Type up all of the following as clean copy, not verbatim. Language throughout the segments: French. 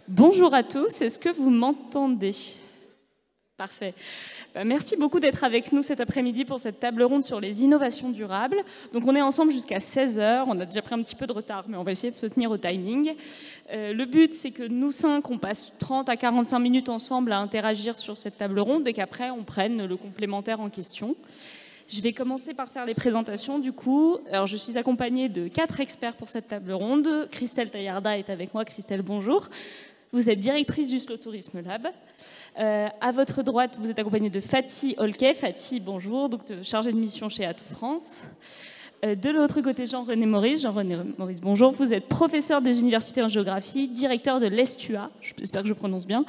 Bonjour à tous, est-ce que vous m'entendez? Parfait. Merci beaucoup d'être avec nous cet après-midi pour cette table ronde sur les innovations durables. Donc on est ensemble jusqu'à 16 h, on a déjà pris un petit peu de retard, mais on va essayer de se tenir au timing. Le but, c'est que nous 5, on passe 30 à 45 minutes ensemble à interagir sur cette table ronde et qu'après, on prenne le complémentaire en question. Je vais commencer par faire les présentations du coup. Alors, je suis accompagnée de 4 experts pour cette table ronde. Christelle Taillarda est avec moi. Christelle, bonjour. Vous êtes directrice du Slow Tourisme Lab. À votre droite, vous êtes accompagnée de Fatih Olkay. Fatih, bonjour, donc chargée de mission chez Atout France. De l'autre côté, Jean-René Maurice. Jean-René Maurice, bonjour. Vous êtes professeur des universités en géographie, directeur de l'ESTUA, j'espère que je prononce bien,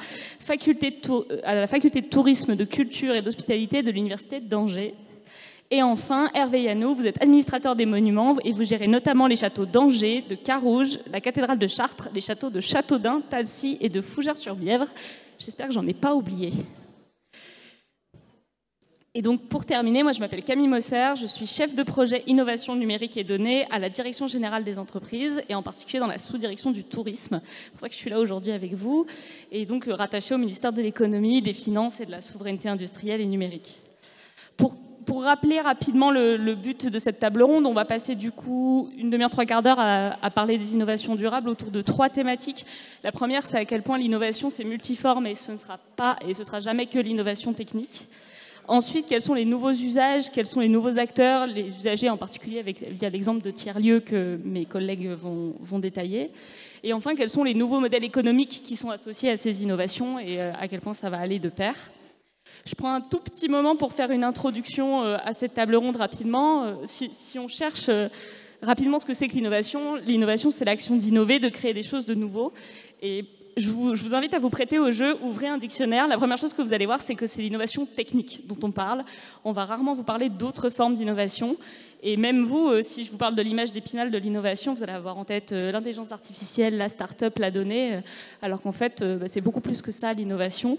à la faculté de tourisme, de culture et d'hospitalité de l'université d'Angers. Et enfin, Hervé Yannou, vous êtes administrateur des monuments et vous gérez notamment les châteaux d'Angers, de Carouge, la cathédrale de Chartres, les châteaux de Châteaudun, Talcy et de Fougères-sur-Bièvre. J'espère que j'en ai pas oublié. Et donc, pour terminer, moi, je m'appelle Camille Mosser, je suis chef de projet innovation numérique et données à la Direction générale des entreprises et en particulier dans la sous-direction du tourisme. C'est pour ça que je suis là aujourd'hui avec vous et donc rattachée au ministère de l'économie, des finances et de la souveraineté industrielle et numérique. Pour rappeler rapidement le but de cette table ronde, on va passer du coup une demi-heure, 3/4 d'heure à parler des innovations durables autour de 3 thématiques. La première, c'est à quel point l'innovation, c'est multiforme et ce ne sera jamais que l'innovation technique. Ensuite, quels sont les nouveaux usages, quels sont les nouveaux acteurs, les usagers en particulier via l'exemple de tiers-lieux que mes collègues vont détailler. Et enfin, quels sont les nouveaux modèles économiques qui sont associés à ces innovations et à quel point ça va aller de pair. Je prends un tout petit moment pour faire une introduction à cette table ronde rapidement. Si on cherche rapidement ce que c'est que l'innovation, c'est l'action d'innover, de créer des choses de nouveau. Et je vous invite à vous prêter au jeu, ouvrez un dictionnaire. La première chose que vous allez voir, c'est que c'est l'innovation technique dont on parle. On va rarement vous parler d'autres formes d'innovation. Et même vous, si je vous parle de l'image d'Épinal de l'innovation, vous allez avoir en tête l'intelligence artificielle, la start-up, la donnée, alors qu'en fait, c'est beaucoup plus que ça, l'innovation.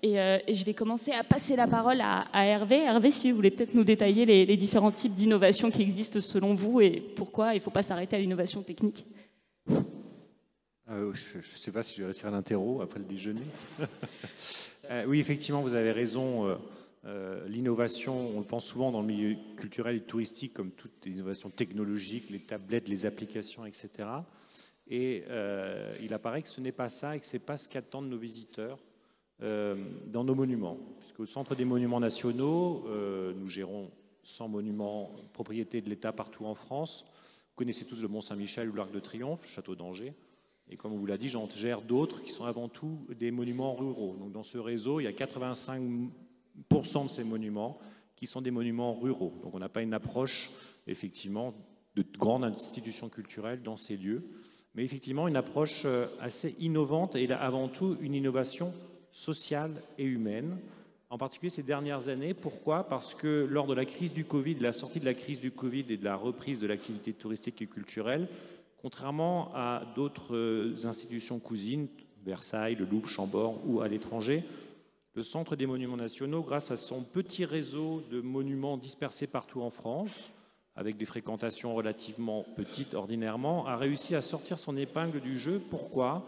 Et je vais commencer à passer la parole à Hervé. Hervé, si vous voulez peut-être nous détailler les différents types d'innovations qui existent selon vous et pourquoi il ne faut pas s'arrêter à l'innovation technique. Je ne sais pas si je vais réussir l'interro après le déjeuner. Oui, effectivement, vous avez raison. L'innovation, on le pense souvent dans le milieu culturel et touristique comme toutes les innovations technologiques, les tablettes, les applications, etc. Et il apparaît que ce n'est pas ça et que ce n'est pas ce qu'attendent nos visiteurs dans nos monuments. Puisqu'au Centre des monuments nationaux, nous gérons 100 monuments propriété de l'État partout en France. Vous connaissez tous le Mont-Saint-Michel ou l'Arc de Triomphe, le château d'Angers. Et comme on vous l'a dit, j'en gère d'autres qui sont avant tout des monuments ruraux. Donc dans ce réseau, il y a 85% de ces monuments qui sont des monuments ruraux. Donc on n'a pas une approche, effectivement, de grandes institutions culturelles dans ces lieux, mais effectivement une approche assez innovante et avant tout une innovation sociale et humaine, en particulier ces dernières années. Pourquoi? Parce que lors de la crise du Covid, de la sortie de la crise du Covid et de la reprise de l'activité touristique et culturelle, contrairement à d'autres institutions cousines, Versailles, le Louvre, Chambord ou à l'étranger, le Centre des monuments nationaux, grâce à son petit réseau de monuments dispersés partout en France, avec des fréquentations relativement petites ordinairement, a réussi à sortir son épingle du jeu. Pourquoi?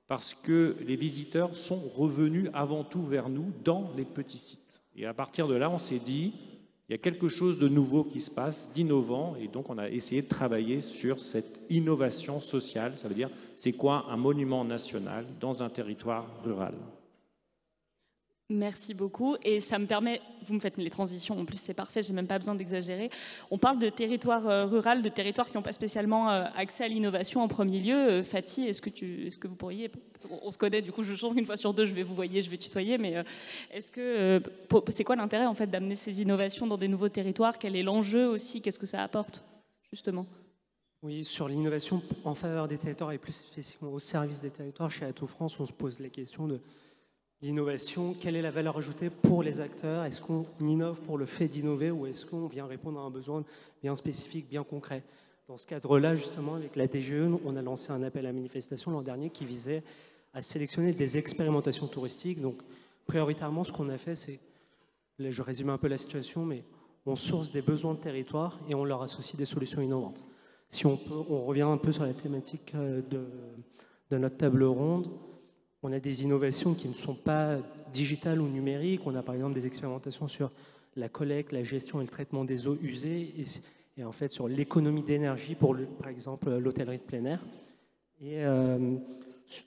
Parce que les visiteurs sont revenus avant tout vers nous dans les petits sites. Et à partir de là, on s'est dit, il y a quelque chose de nouveau qui se passe, d'innovant, et donc on a essayé de travailler sur cette innovation sociale. Ça veut dire, c'est quoi un monument national dans un territoire rural? Merci beaucoup. Et ça me permet, vous me faites les transitions, en plus c'est parfait, j'ai même pas besoin d'exagérer. On parle de territoire rural, de territoires qui n'ont pas spécialement accès à l'innovation en premier lieu. Fatih, est-ce que vous pourriez, on se connaît, du coup je change une fois sur deux, je vais vous voyer, je vais tutoyer, mais c'est quoi l'intérêt en fait d'amener ces innovations dans des nouveaux territoires? Quel est l'enjeu aussi? Qu'est-ce que ça apporte justement? Oui, sur l'innovation en faveur des territoires et plus spécifiquement au service des territoires, chez Atout France, on se pose la question de l'innovation, quelle est la valeur ajoutée pour les acteurs? Est-ce qu'on innove pour le fait d'innover ou est-ce qu'on vient répondre à un besoin bien spécifique, bien concret? Dans ce cadre-là, justement, avec la DGE, on a lancé un appel à manifestation l'an dernier qui visait à sélectionner des expérimentations touristiques. Donc, prioritairement, ce qu'on a fait, c'est, là, je résume un peu la situation, mais on source des besoins de territoire et on leur associe des solutions innovantes. Si on revient un peu sur la thématique de notre table ronde. on a des innovations qui ne sont pas digitales ou numériques. On a par exemple des expérimentations sur la collecte, la gestion et le traitement des eaux usées et en fait sur l'économie d'énergie pour, par exemple, l'hôtellerie de plein air. Et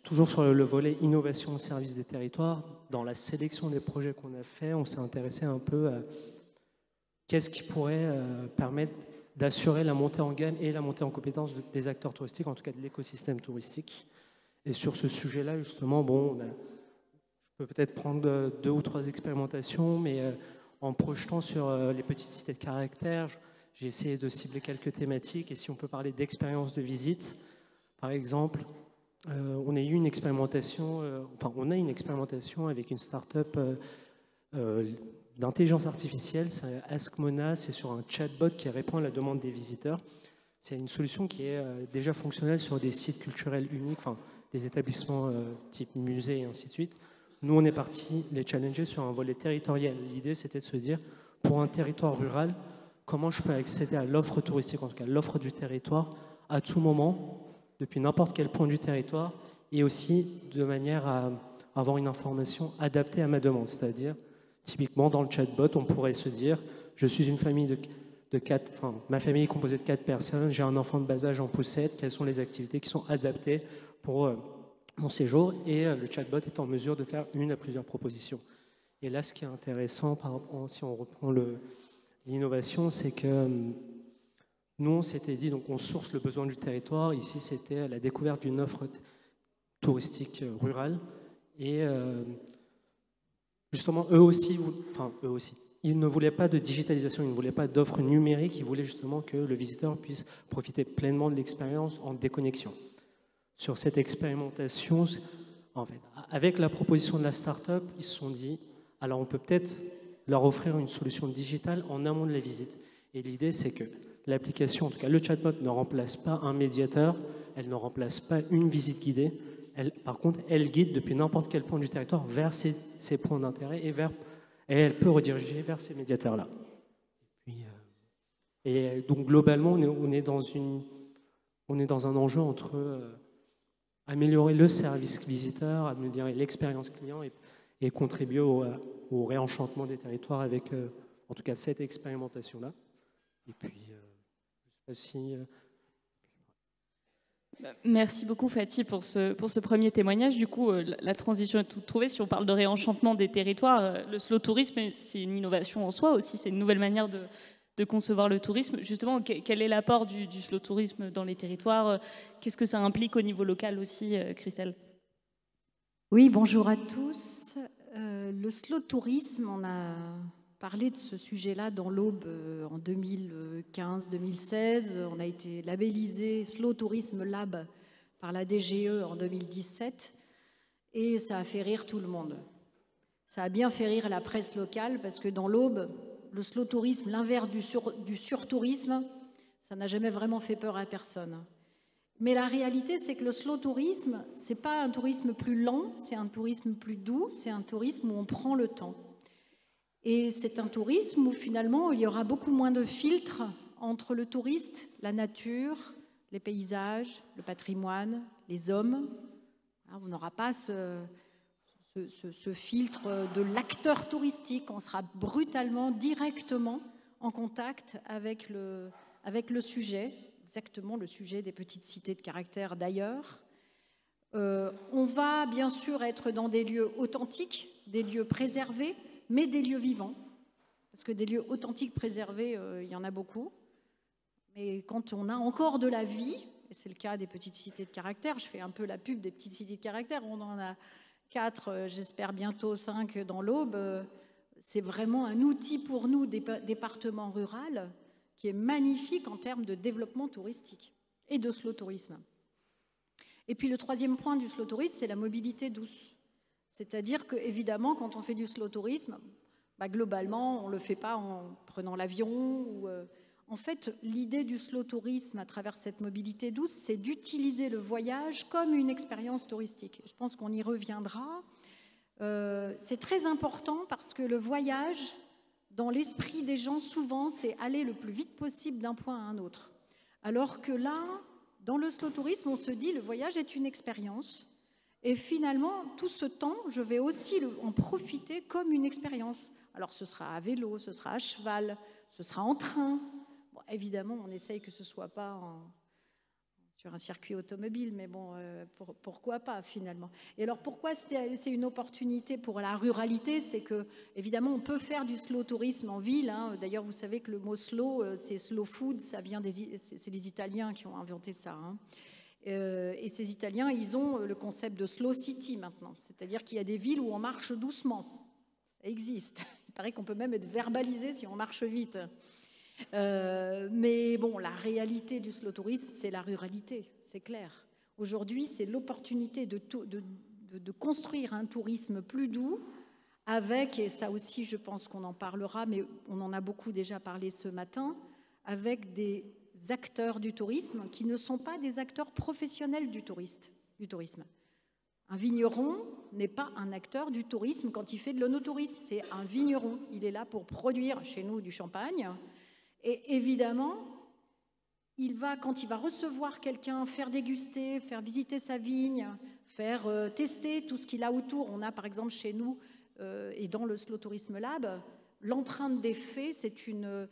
toujours sur le volet innovation au service des territoires, dans la sélection des projets qu'on a fait, on s'est intéressé un peu à qu'est-ce qui pourrait permettre d'assurer la montée en gamme et la montée en compétence des acteurs touristiques, en tout cas de l'écosystème touristique. Et sur ce sujet-là, justement, bon, je peux peut-être prendre 2 ou 3 expérimentations, mais en projetant sur les petites cités de caractère, j'ai essayé de cibler quelques thématiques. Et si on peut parler d'expérience de visite, par exemple, on a eu une expérimentation, on a une expérimentation avec une start-up d'intelligence artificielle, c'est AskMona, c'est sur un chatbot qui répond à la demande des visiteurs. C'est une solution qui est déjà fonctionnelle sur des sites culturels uniques, enfin, des établissements type musée et ainsi de suite. Nous, on est parti les challenger sur un volet territorial. L'idée, c'était de se dire, pour un territoire rural, comment je peux accéder à l'offre touristique, en tout cas l'offre du territoire, à tout moment, depuis n'importe quel point du territoire, et aussi de manière à avoir une information adaptée à ma demande. C'est-à-dire, typiquement, dans le chatbot, on pourrait se dire, je suis une famille de 4, enfin, ma famille est composée de 4 personnes, j'ai un enfant de bas âge en poussette, quelles sont les activités qui sont adaptées pour mon séjour, et le chatbot est en mesure de faire une à plusieurs propositions. Et là, ce qui est intéressant, si on reprend l'innovation, c'est que nous, on s'était dit, donc on source le besoin du territoire. Ici, c'était la découverte d'une offre touristique rurale. Et justement, eux aussi, ils ne voulaient pas de digitalisation, ils ne voulaient pas d'offres numériques, ils voulaient justement que le visiteur puisse profiter pleinement de l'expérience en déconnexion. Sur cette expérimentation, en fait, avec la proposition de la start-up, ils se sont dit, alors on peut peut-être leur offrir une solution digitale en amont de la visite. Et l'idée, c'est que l'application, en tout cas le chatbot, ne remplace pas un médiateur, elle ne remplace pas une visite guidée. Par contre, elle guide depuis n'importe quel point du territoire vers ses points d'intérêt et elle peut rediriger vers ces médiateurs-là. Et donc globalement, on est dans un enjeu entre améliorer le service visiteur, améliorer l'expérience client et contribuer au réenchantement des territoires avec, en tout cas, cette expérimentation-là. Et puis, je ne sais pas si... Merci beaucoup Fatih pour ce premier témoignage. Du coup, la transition est toute trouvée. Si on parle de réenchantement des territoires, le slow tourisme, c'est une innovation en soi aussi, c'est une nouvelle manière de concevoir le tourisme. Justement, quel est l'apport du slow tourisme dans les territoires? Qu'est-ce que ça implique au niveau local aussi, Christelle? Oui, bonjour à tous. Le slow tourisme, on a parlé de ce sujet-là dans l'Aube en 2015-2016. On a été labellisé Slow Tourisme Lab par la DGE en 2017 et ça a fait rire tout le monde. Ça a bien fait rire la presse locale parce que dans l'Aube, le slow tourisme, l'inverse du surtourisme, ça n'a jamais vraiment fait peur à personne. Mais la réalité, c'est que le slow tourisme, c'est pas un tourisme plus lent, c'est un tourisme plus doux, c'est un tourisme où on prend le temps. Et c'est un tourisme où finalement il y aura beaucoup moins de filtres entre le touriste, la nature, les paysages, le patrimoine, les hommes. On n'aura pas ce filtre de l'acteur touristique. On sera brutalement, directement en contact avec le sujet, exactement le sujet des petites cités de caractère d'ailleurs. On va bien sûr être dans des lieux authentiques, des lieux préservés, mais des lieux vivants, parce que des lieux authentiques préservés, il y en a beaucoup. Mais quand on a encore de la vie, et c'est le cas des petites cités de caractère, je fais un peu la pub des petites cités de caractère, on en a 4, j'espère bientôt 5 dans l'Aube, c'est vraiment un outil pour nous, département rural, qui est magnifique en termes de développement touristique et de slow tourisme. Et puis le troisième point du slow tourisme, c'est la mobilité douce. C'est-à-dire qu'évidemment, quand on fait du slow tourisme, globalement, on ne le fait pas en prenant l'avion. En fait, l'idée du slow tourisme à travers cette mobilité douce, c'est d'utiliser le voyage comme une expérience touristique. Je pense qu'on y reviendra. C'est très important parce que le voyage, dans l'esprit des gens, souvent, c'est aller le plus vite possible d'un point à un autre. Alors que là, dans le slow tourisme, on se dit le voyage est une expérience. Et finalement, tout ce temps, je vais aussi en profiter comme une expérience. Alors ce sera à vélo, ce sera à cheval, ce sera en train. Bon, évidemment, on essaye que ce ne soit pas sur un circuit automobile, mais bon, pourquoi pas finalement. Et alors pourquoi c'est une opportunité pour la ruralité? C'est que, évidemment, on peut faire du slow tourisme en ville. Hein. D'ailleurs, vous savez que le mot slow, c'est slow food, c'est les Italiens qui ont inventé ça. Hein. Et ces Italiens, ils ont le concept de slow city maintenant. C'est-à-dire qu'il y a des villes où on marche doucement. Ça existe. Il paraît qu'on peut même être verbalisé si on marche vite. Mais bon, la réalité du slow tourisme, c'est la ruralité, c'est clair. Aujourd'hui, c'est l'opportunité de construire un tourisme plus doux avec, et ça aussi je pense qu'on en parlera, mais on en a beaucoup déjà parlé ce matin, avec des acteurs du tourisme qui ne sont pas des acteurs professionnels du tourisme. Un vigneron n'est pas un acteur du tourisme quand il fait de l'onotourisme, c'est un vigneron. Il est là pour produire chez nous du champagne. Et évidemment, quand il va recevoir quelqu'un, faire déguster, faire visiter sa vigne, faire tester tout ce qu'il a autour. On a par exemple chez nous et dans le Slow Tourism Lab, l'empreinte des fées, c'est une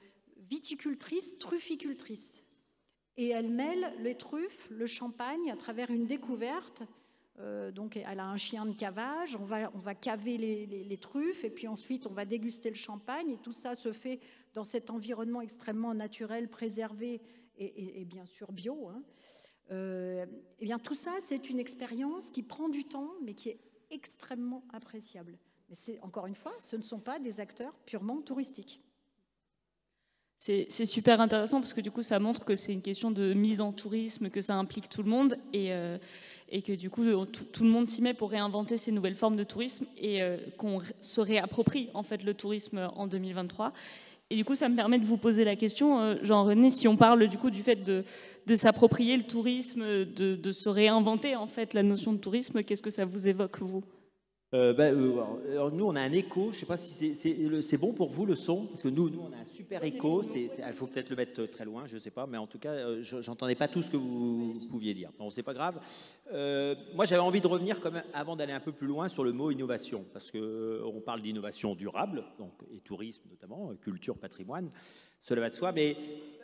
viticultrice, trufficultrice. Et elle mêle les truffes, le champagne à travers une découverte. Donc elle a un chien de cavage, on va caver les truffes et puis ensuite on va déguster le champagne et tout ça se fait dans cet environnement extrêmement naturel, préservé et bien sûr bio. Hein. Et bien tout ça c'est une expérience qui prend du temps mais qui est extrêmement appréciable. Mais encore une fois, ce ne sont pas des acteurs purement touristiques. C'est super intéressant parce que du coup ça montre que c'est une question de mise en tourisme, que ça implique tout le monde et que du coup tout le monde s'y met pour réinventer ces nouvelles formes de tourisme et qu'on se réapproprie en fait le tourisme en 2023. Et du coup ça me permet de vous poser la question, Jean-René, si on parle du coup du fait de s'approprier le tourisme, de se réinventer en fait la notion de tourisme, qu'est-ce que ça vous évoque vous ? Alors nous, on a un écho. Je ne sais pas si c'est bon pour vous le son, parce que nous, on a un super écho. Il faut peut-être le mettre très loin, je ne sais pas, mais en tout cas, j'entendais pas tout ce que vous pouviez dire. Bon, c'est pas grave. Moi, j'avais envie de revenir, quand même, avant d'aller un peu plus loin, sur le mot innovation, parce que on parle d'innovation durable, donc et tourisme notamment, culture, patrimoine. Cela va de soi, mais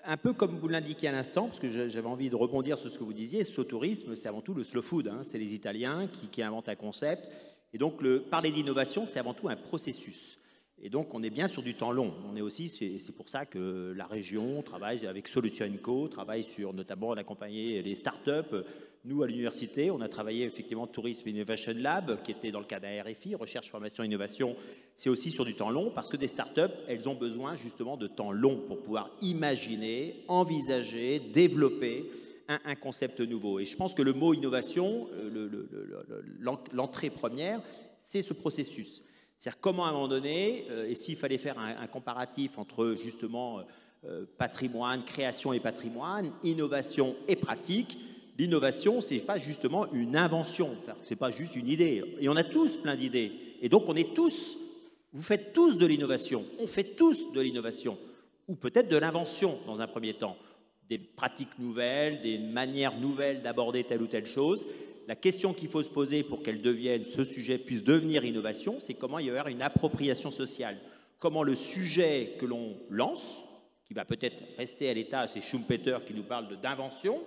un peu comme vous l'indiquiez à l'instant, parce que j'avais envie de rebondir sur ce que vous disiez. Slow tourisme, c'est avant tout le slow food. Hein, c'est les Italiens qui inventent un concept. Et donc, parler d'innovation, c'est avant tout un processus. Et donc, on est bien sur du temps long. On est aussi, c'est pour ça que la région travaille avec Solution & Co, travaille sur notamment d'accompagner les startups. Nous, à l'université, on a travaillé effectivement Tourism Innovation Lab, qui était dans le cadre d'un RFI, Recherche, Formation, Innovation. C'est aussi sur du temps long, parce que des startups, elles ont besoin justement de temps long pour pouvoir imaginer, envisager, développer un concept nouveau. Et je pense que le mot innovation, l'entrée première, c'est ce processus. C'est-à-dire comment à un moment donné, et s'il fallait faire un comparatif entre justement patrimoine, création et patrimoine, innovation et pratique, l'innovation, c'est pas justement une invention, c'est pas juste une idée. Et on a tous plein d'idées. Et donc on est tous, vous faites tous de l'innovation, on fait tous de l'innovation, ou peut-être de l'invention dans un premier temps. Des pratiques nouvelles, des manières nouvelles d'aborder telle ou telle chose. La question qu'il faut se poser pour qu'elle devienne, ce sujet puisse devenir innovation, c'est comment il y avoir une appropriation sociale. Comment le sujet que l'on lance, qui va peut-être rester à l'état, c'est Schumpeter qui nous parle d'invention,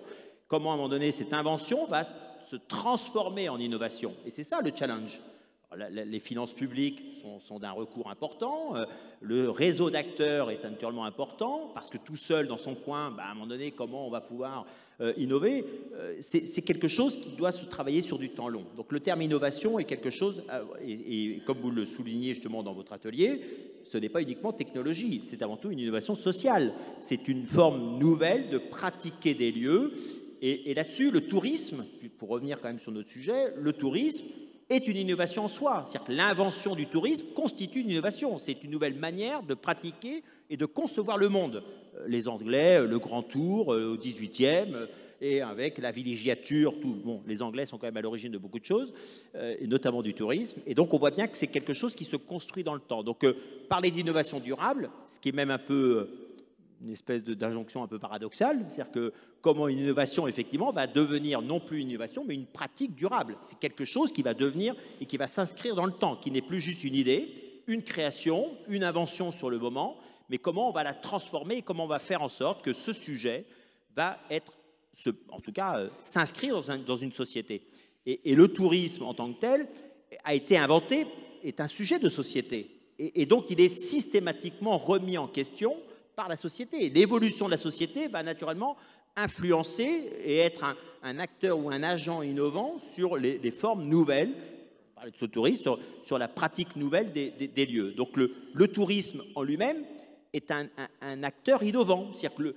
comment à un moment donné cette invention va se transformer en innovation. Et c'est ça le challenge. Les finances publiques sont d'un recours important, le réseau d'acteurs est naturellement important, parce que tout seul dans son coin, à un moment donné, comment on va pouvoir innover, c'est quelque chose qui doit se travailler sur du temps long. Donc le terme innovation est quelque chose, et comme vous le soulignez justement dans votre atelier, ce n'est pas uniquement technologie, c'est avant tout une innovation sociale. C'est une forme nouvelle de pratiquer des lieux, et là-dessus, le tourisme, pour revenir quand même sur notre sujet, le tourisme est une innovation en soi. C'est-à-dire que l'invention du tourisme constitue une innovation. C'est une nouvelle manière de pratiquer et de concevoir le monde. Les Anglais, le Grand Tour au XVIIIe, et avec la villégiature, les Anglais sont quand même à l'origine de beaucoup de choses, et notamment du tourisme. Et donc on voit bien que c'est quelque chose qui se construit dans le temps. Donc parler d'innovation durable, ce qui est même un peu une espèce d'injonction un peu paradoxale. C'est-à-dire que comment une innovation, effectivement, va devenir non plus une innovation, mais une pratique durable. C'est quelque chose qui va devenir et qui va s'inscrire dans le temps, qui n'est plus juste une idée, une création, une invention sur le moment, mais comment on va la transformer et comment on va faire en sorte que ce sujet va être, en tout cas, s'inscrire dans une société. Et le tourisme en tant que tel a été inventé, est un sujet de société. Et donc, il est systématiquement remis en question par la société. L'évolution de la société va naturellement influencer et être un acteur ou un agent innovant sur les formes nouvelles, on parlait de ce tourisme, sur la pratique nouvelle des lieux. Donc, le tourisme en lui-même est un acteur innovant. C'est-à-dire que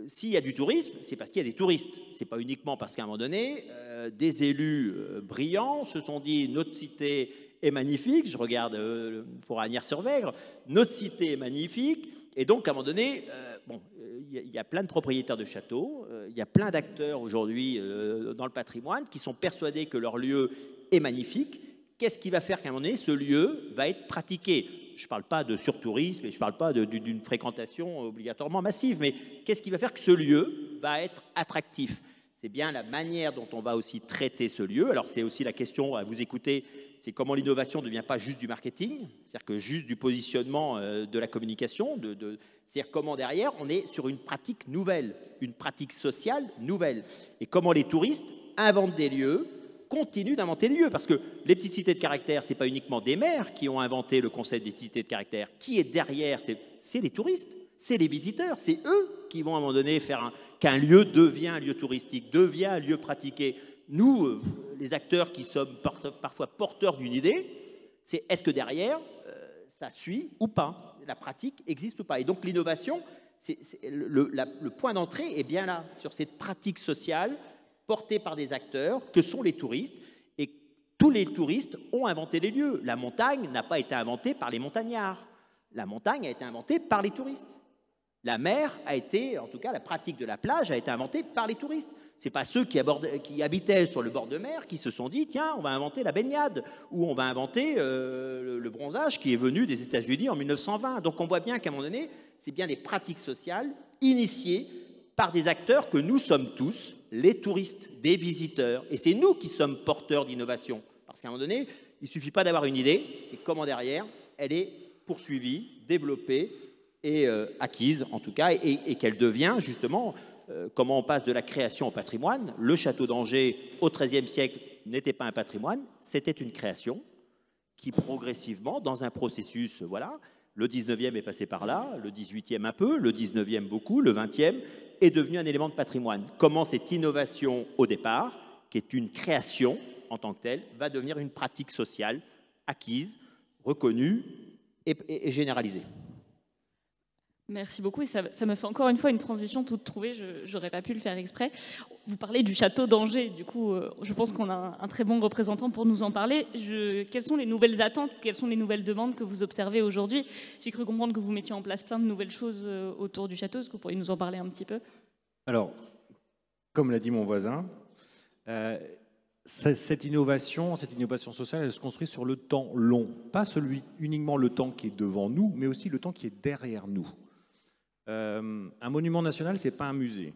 s'il y a du tourisme, c'est parce qu'il y a des touristes. Ce n'est pas uniquement parce qu'à un moment donné, des élus brillants se sont dit « notre cité est magnifique », je regarde pour Asnières-sur-Vègre, « notre cité est magnifique », et donc à un moment donné, il y a plein de propriétaires de châteaux, il y a plein d'acteurs aujourd'hui dans le patrimoine qui sont persuadés que leur lieu est magnifique. Qu'est-ce qui va faire qu'à un moment donné, ce lieu va être pratiqué ? Je ne parle pas de surtourisme et je ne parle pas d'une fréquentation obligatoirement massive, mais qu'est-ce qui va faire que ce lieu va être attractif ? C'est bien la manière dont on va aussi traiter ce lieu. Alors c'est aussi la question à vous écouter, c'est comment l'innovation ne devient pas juste du marketing, c'est-à-dire que juste du positionnement de la communication, c'est-à-dire comment derrière on est sur une pratique nouvelle, une pratique sociale nouvelle. Et comment les touristes inventent des lieux, continuent d'inventer des lieux. Parce que les petites cités de caractère, ce n'est pas uniquement des maires qui ont inventé le concept des cités de caractère. Qui est derrière? C'est les touristes, c'est les visiteurs, c'est eux qui vont à un moment donné faire qu'un lieu devient un lieu touristique, devient un lieu pratiqué. Nous, les acteurs qui sommes parfois porteurs d'une idée, c'est est-ce que derrière, ça suit ou pas? La pratique existe ou pas? Et donc l'innovation, le point d'entrée est bien là, sur cette pratique sociale portée par des acteurs que sont les touristes. Et tous les touristes ont inventé les lieux. La montagne n'a pas été inventée par les montagnards. La montagne a été inventée par les touristes. La mer a été, en tout cas la pratique de la plage a été inventée par les touristes. Ce n'est pas ceux qui habitaient sur le bord de mer qui se sont dit « tiens, on va inventer la baignade » ou « on va inventer le bronzage qui est venu des États-Unis en 1920 ». Donc on voit bien qu'à un moment donné, c'est bien des pratiques sociales initiées par des acteurs que nous sommes tous, les touristes, des visiteurs. Et c'est nous qui sommes porteurs d'innovation. Parce qu'à un moment donné, il ne suffit pas d'avoir une idée, c'est comment derrière, elle est poursuivie, développée et acquise, en tout cas, et qu'elle devient justement, comment on passe de la création au patrimoine. Le château d'Angers, au XIIIe siècle, n'était pas un patrimoine, c'était une création qui progressivement, dans un processus, voilà, le 19e est passé par là, le 18e un peu, le 19e beaucoup, le 20e est devenu un élément de patrimoine. Comment cette innovation au départ, qui est une création en tant que telle, va devenir une pratique sociale acquise, reconnue et généralisée. Merci beaucoup, et ça me fait encore une fois une transition toute trouvée, je n'aurais pas pu le faire exprès. Vous parlez du château d'Angers, du coup, je pense qu'on a un très bon représentant pour nous en parler. Quelles sont les nouvelles attentes, quelles sont les nouvelles demandes que vous observez aujourd'hui? J'ai cru comprendre que vous mettiez en place plein de nouvelles choses autour du château. Est-ce que vous pourriez nous en parler un petit peu? Alors, comme l'a dit mon voisin, cette innovation sociale, elle se construit sur le temps long. Pas uniquement le temps qui est devant nous, mais aussi le temps qui est derrière nous. Un monument national, ce n'est pas un musée.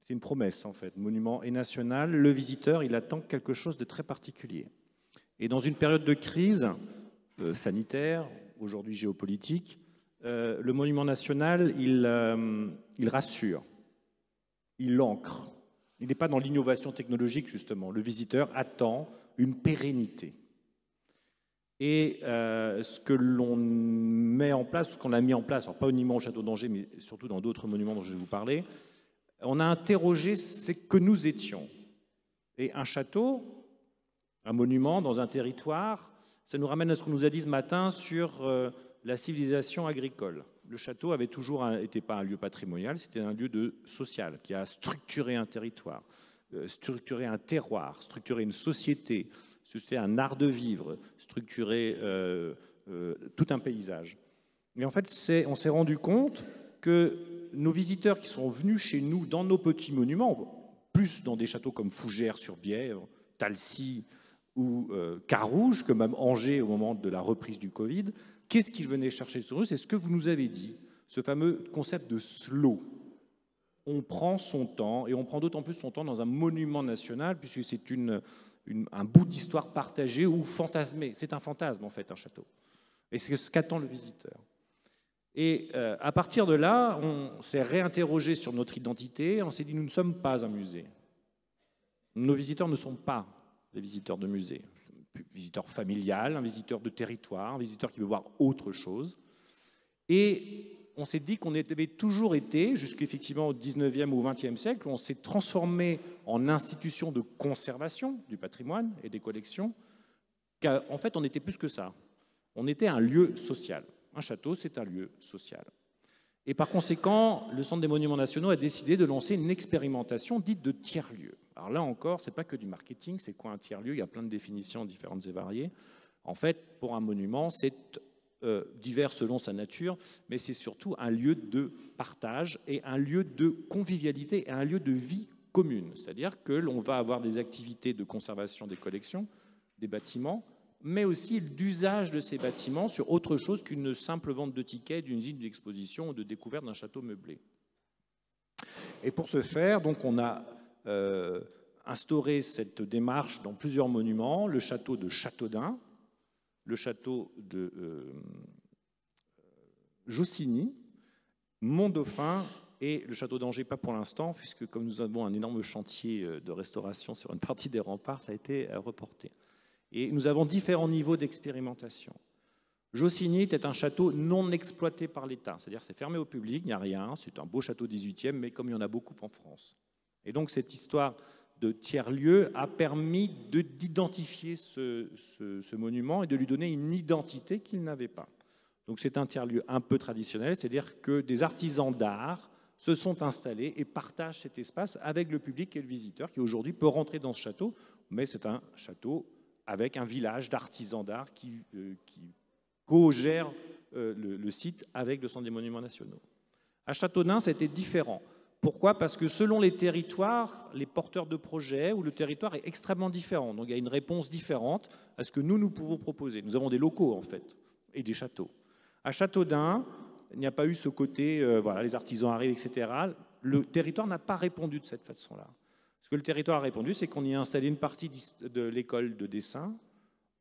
C'est une promesse, en fait. Monument est national. Le visiteur, il attend quelque chose de très particulier. Et dans une période de crise sanitaire, aujourd'hui géopolitique, le monument national, il rassure, il ancre. Il n'est pas dans l'innovation technologique, justement. Le visiteur attend une pérennité. Et ce que l'on met en place, ce qu'on a mis en place, alors pas uniquement au château d'Angers, mais surtout dans d'autres monuments dont je vais vous parler, on a interrogé ce que nous étions. Et un château, un monument dans un territoire, ça nous ramène à ce qu'on nous a dit ce matin sur la civilisation agricole. Le château avait toujours été pas un lieu patrimonial, c'était un lieu social qui a structuré un territoire, structuré un terroir, structuré une société, structuré un art de vivre, structuré tout un paysage. Et en fait, on s'est rendu compte que nos visiteurs qui sont venus chez nous dans nos petits monuments, plus dans des châteaux comme Fougères-sur-Bièvre, Talcy ou Carouge, que même Angers au moment de la reprise du Covid, qu'est-ce qu'ils venaient chercher sur eux? C'est ce que vous nous avez dit. ce fameux concept de slow. On prend son temps, et on prend d'autant plus son temps dans un monument national, puisque c'est un bout d'histoire partagée ou fantasmée. C'est un fantasme, en fait, un château. Et c'est ce qu'attend le visiteur. Et à partir de là, on s'est réinterrogé sur notre identité, on s'est dit, nous ne sommes pas un musée. Nos visiteurs ne sont pas des visiteurs de musée. Un visiteur familial, un visiteur de territoire, un visiteur qui veut voir autre chose. Et on s'est dit qu'on avait toujours été, jusqu'effectivement au 19e ou 20e siècle, où on s'est transformé en institution de conservation du patrimoine et des collections, qu'en fait, on était plus que ça. On était un lieu social. Un château, c'est un lieu social. Et par conséquent, le Centre des Monuments Nationaux a décidé de lancer une expérimentation dite de tiers-lieu. Alors là encore, ce n'est pas que du marketing, c'est quoi un tiers-lieu? Il y a plein de définitions différentes et variées. En fait, pour un monument, c'est divers selon sa nature, mais c'est surtout un lieu de partage et un lieu de convivialité et un lieu de vie commune. C'est-à-dire que l'on va avoir des activités de conservation des collections, des bâtiments, mais aussi d'usage de ces bâtiments sur autre chose qu'une simple vente de tickets d'une visite d'exposition ou de découverte d'un château meublé. Et pour ce faire, donc, on a instauré cette démarche dans plusieurs monuments, le château de Châteaudun, le château de Jossigny, Mont-Dauphin et le château d'Angers, pas pour l'instant, puisque comme nous avons un énorme chantier de restauration sur une partie des remparts, ça a été reporté. Et nous avons différents niveaux d'expérimentation. Jossigny était un château non exploité par l'État, c'est-à-dire c'est fermé au public, il n'y a rien, c'est un beau château 18e, mais comme il y en a beaucoup en France. Et donc cette histoire de tiers-lieu a permis d'identifier ce monument et de lui donner une identité qu'il n'avait pas. Donc c'est un tiers-lieu un peu traditionnel, c'est-à-dire que des artisans d'art se sont installés et partagent cet espace avec le public et le visiteur qui aujourd'hui peut rentrer dans ce château, mais c'est un château avec un village d'artisans d'art qui co-gère le site avec le Centre des Monuments Nationaux. À Châteaudun, c'était différent. Pourquoi? Parce que selon les territoires, les porteurs de projets ou le territoire est extrêmement différent. Donc il y a une réponse différente à ce que nous pouvons proposer. Nous avons des locaux en fait et des châteaux. À Châteaudun, il n'y a pas eu ce côté, voilà, les artisans arrivent, etc. Le territoire n'a pas répondu de cette façon-là. Ce que le territoire a répondu, c'est qu'on y a installé une partie de l'école de dessin,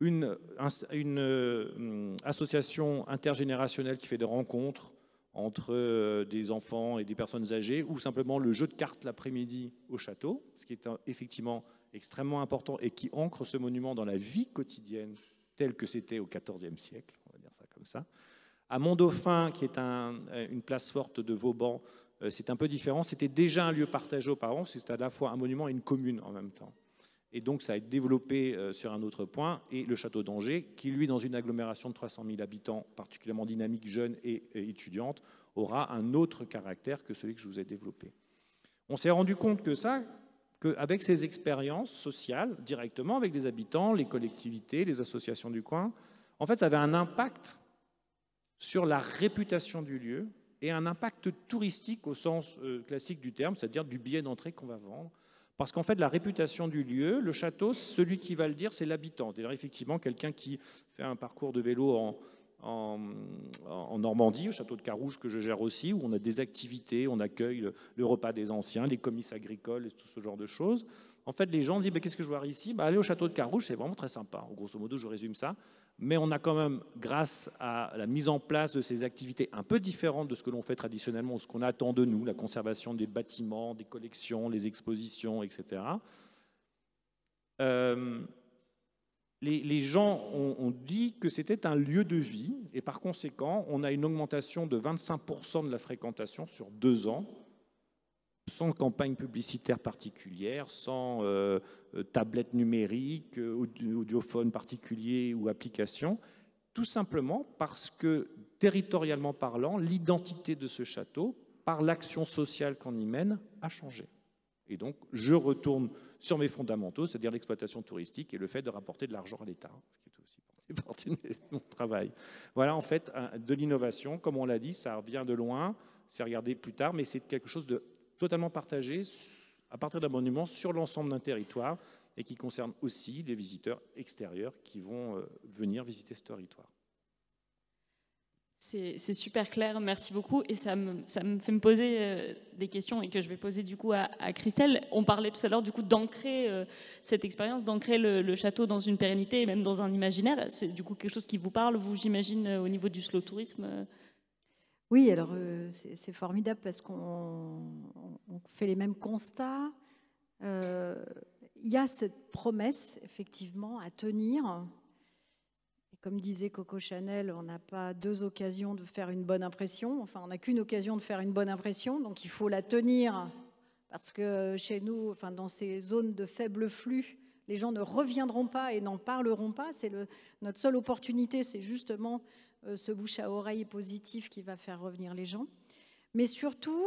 une association intergénérationnelle qui fait des rencontres entre des enfants et des personnes âgées, ou simplement le jeu de cartes l'après-midi au château, ce qui est effectivement extrêmement important et qui ancre ce monument dans la vie quotidienne telle que c'était au XIVe siècle, on va dire ça comme ça. À Mont-Dauphin, qui est une place forte de Vauban, c'est un peu différent. C'était déjà un lieu partagé auparavant, c'était à la fois un monument et une commune en même temps. Et donc ça a été développé sur un autre point. Et le château d'Angers, qui lui, dans une agglomération de 300 000 habitants, particulièrement dynamique, jeune et étudiante, aura un autre caractère que celui que je vous ai développé. On s'est rendu compte qu'avec ces expériences sociales, directement avec les habitants, les collectivités, les associations du coin, en fait, ça avait un impact sur la réputation du lieu et un impact touristique au sens classique du terme, c'est-à-dire du billet d'entrée qu'on va vendre. Parce qu'en fait, la réputation du lieu, le château, celui qui va le dire, c'est l'habitant. C'est-à-dire effectivement quelqu'un qui fait un parcours de vélo en Normandie, au château de Carouge que je gère aussi, où on a des activités, on accueille le repas des anciens, les comices agricoles et tout ce genre de choses. En fait, les gens disent qu'est-ce que je vois ici? Allez au château de Carouge, c'est vraiment très sympa. Grosso modo, je résume ça. Mais on a quand même, grâce à la mise en place de ces activités un peu différentes de ce que l'on fait traditionnellement, ou ce qu'on attend de nous, la conservation des bâtiments, des collections, les expositions, etc., les gens ont dit que c'était un lieu de vie, et par conséquent, on a une augmentation de 25% de la fréquentation sur 2 ans, sans campagne publicitaire particulière, sans tablette numérique, audiophone particulier ou application, tout simplement parce que, territorialement parlant, l'identité de ce château, par l'action sociale qu'on y mène, a changé. Et donc, je retourne sur mes fondamentaux, c'est-à-dire l'exploitation touristique et le fait de rapporter de l'argent à l'État, ce qui est aussi partie de mon travail. Voilà, en fait, de l'innovation. Comme on l'a dit, ça vient de loin, c'est regardé plus tard, mais c'est quelque chose de totalement partagé à partir d'un monument sur l'ensemble d'un territoire et qui concerne aussi les visiteurs extérieurs qui vont venir visiter ce territoire. C'est super clair, merci beaucoup. Et ça me fait me poser des questions et que je vais poser du coup à Christelle. On parlait tout à l'heure du coup d'ancrer cette expérience, d'ancrer le château dans une pérennité et même dans un imaginaire. C'est du coup quelque chose qui vous parle, vous, j'imagine, au niveau du slow tourisme. Oui, alors c'est formidable parce qu'on fait les mêmes constats. Il y a cette promesse, effectivement, à tenir. Et comme disait Coco Chanel, on n'a pas deux occasions de faire une bonne impression. Enfin, on n'a qu'une occasion de faire une bonne impression, donc il faut la tenir. Parce que chez nous, enfin, dans ces zones de faible flux, les gens ne reviendront pas et n'en parleront pas. Notre seule opportunité, c'est justement ce bouche à oreille positif qui va faire revenir les gens. Mais surtout,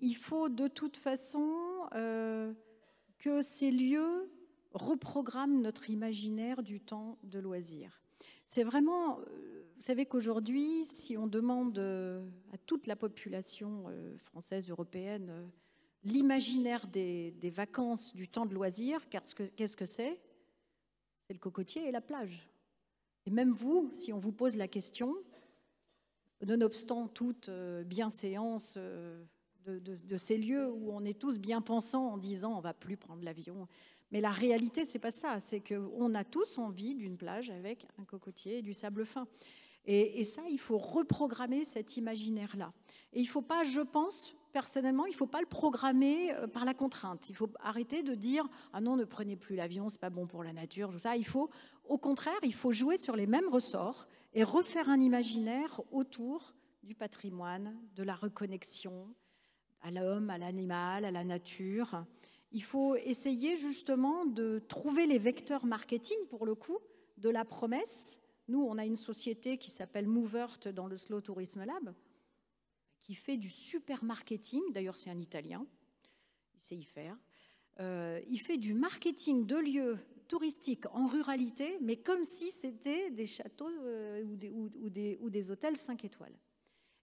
il faut de toute façon que ces lieux reprogramment notre imaginaire du temps de loisir. C'est vraiment, vous savez qu'aujourd'hui, si on demande à toute la population française, européenne, l'imaginaire des vacances, du temps de loisir, qu'est-ce que c'est? C'est le cocotier et la plage. Et même vous, si on vous pose la question, nonobstant toute bienséance de ces lieux où on est tous bien pensants en disant on ne va plus prendre l'avion. Mais la réalité, ce n'est pas ça. C'est qu'on a tous envie d'une plage avec un cocotier et du sable fin. Et ça, il faut reprogrammer cet imaginaire-là. Et il ne faut pas, je pense, personnellement, il ne faut pas le programmer par la contrainte. Il faut arrêter de dire « Ah non, ne prenez plus l'avion, ce n'est pas bon pour la nature. » Tout ça. Au contraire, il faut jouer sur les mêmes ressorts et refaire un imaginaire autour du patrimoine, de la reconnexion à l'homme, à l'animal, à la nature. Il faut essayer justement de trouver les vecteurs marketing, pour le coup, de la promesse. Nous, on a une société qui s'appelle Movert dans le Slow Tourism Lab, qui fait du super marketing. D'ailleurs, c'est un Italien, il sait y faire. Il fait du marketing de lieux touristiques en ruralité, mais comme si c'était des châteaux ou des hôtels 5 étoiles.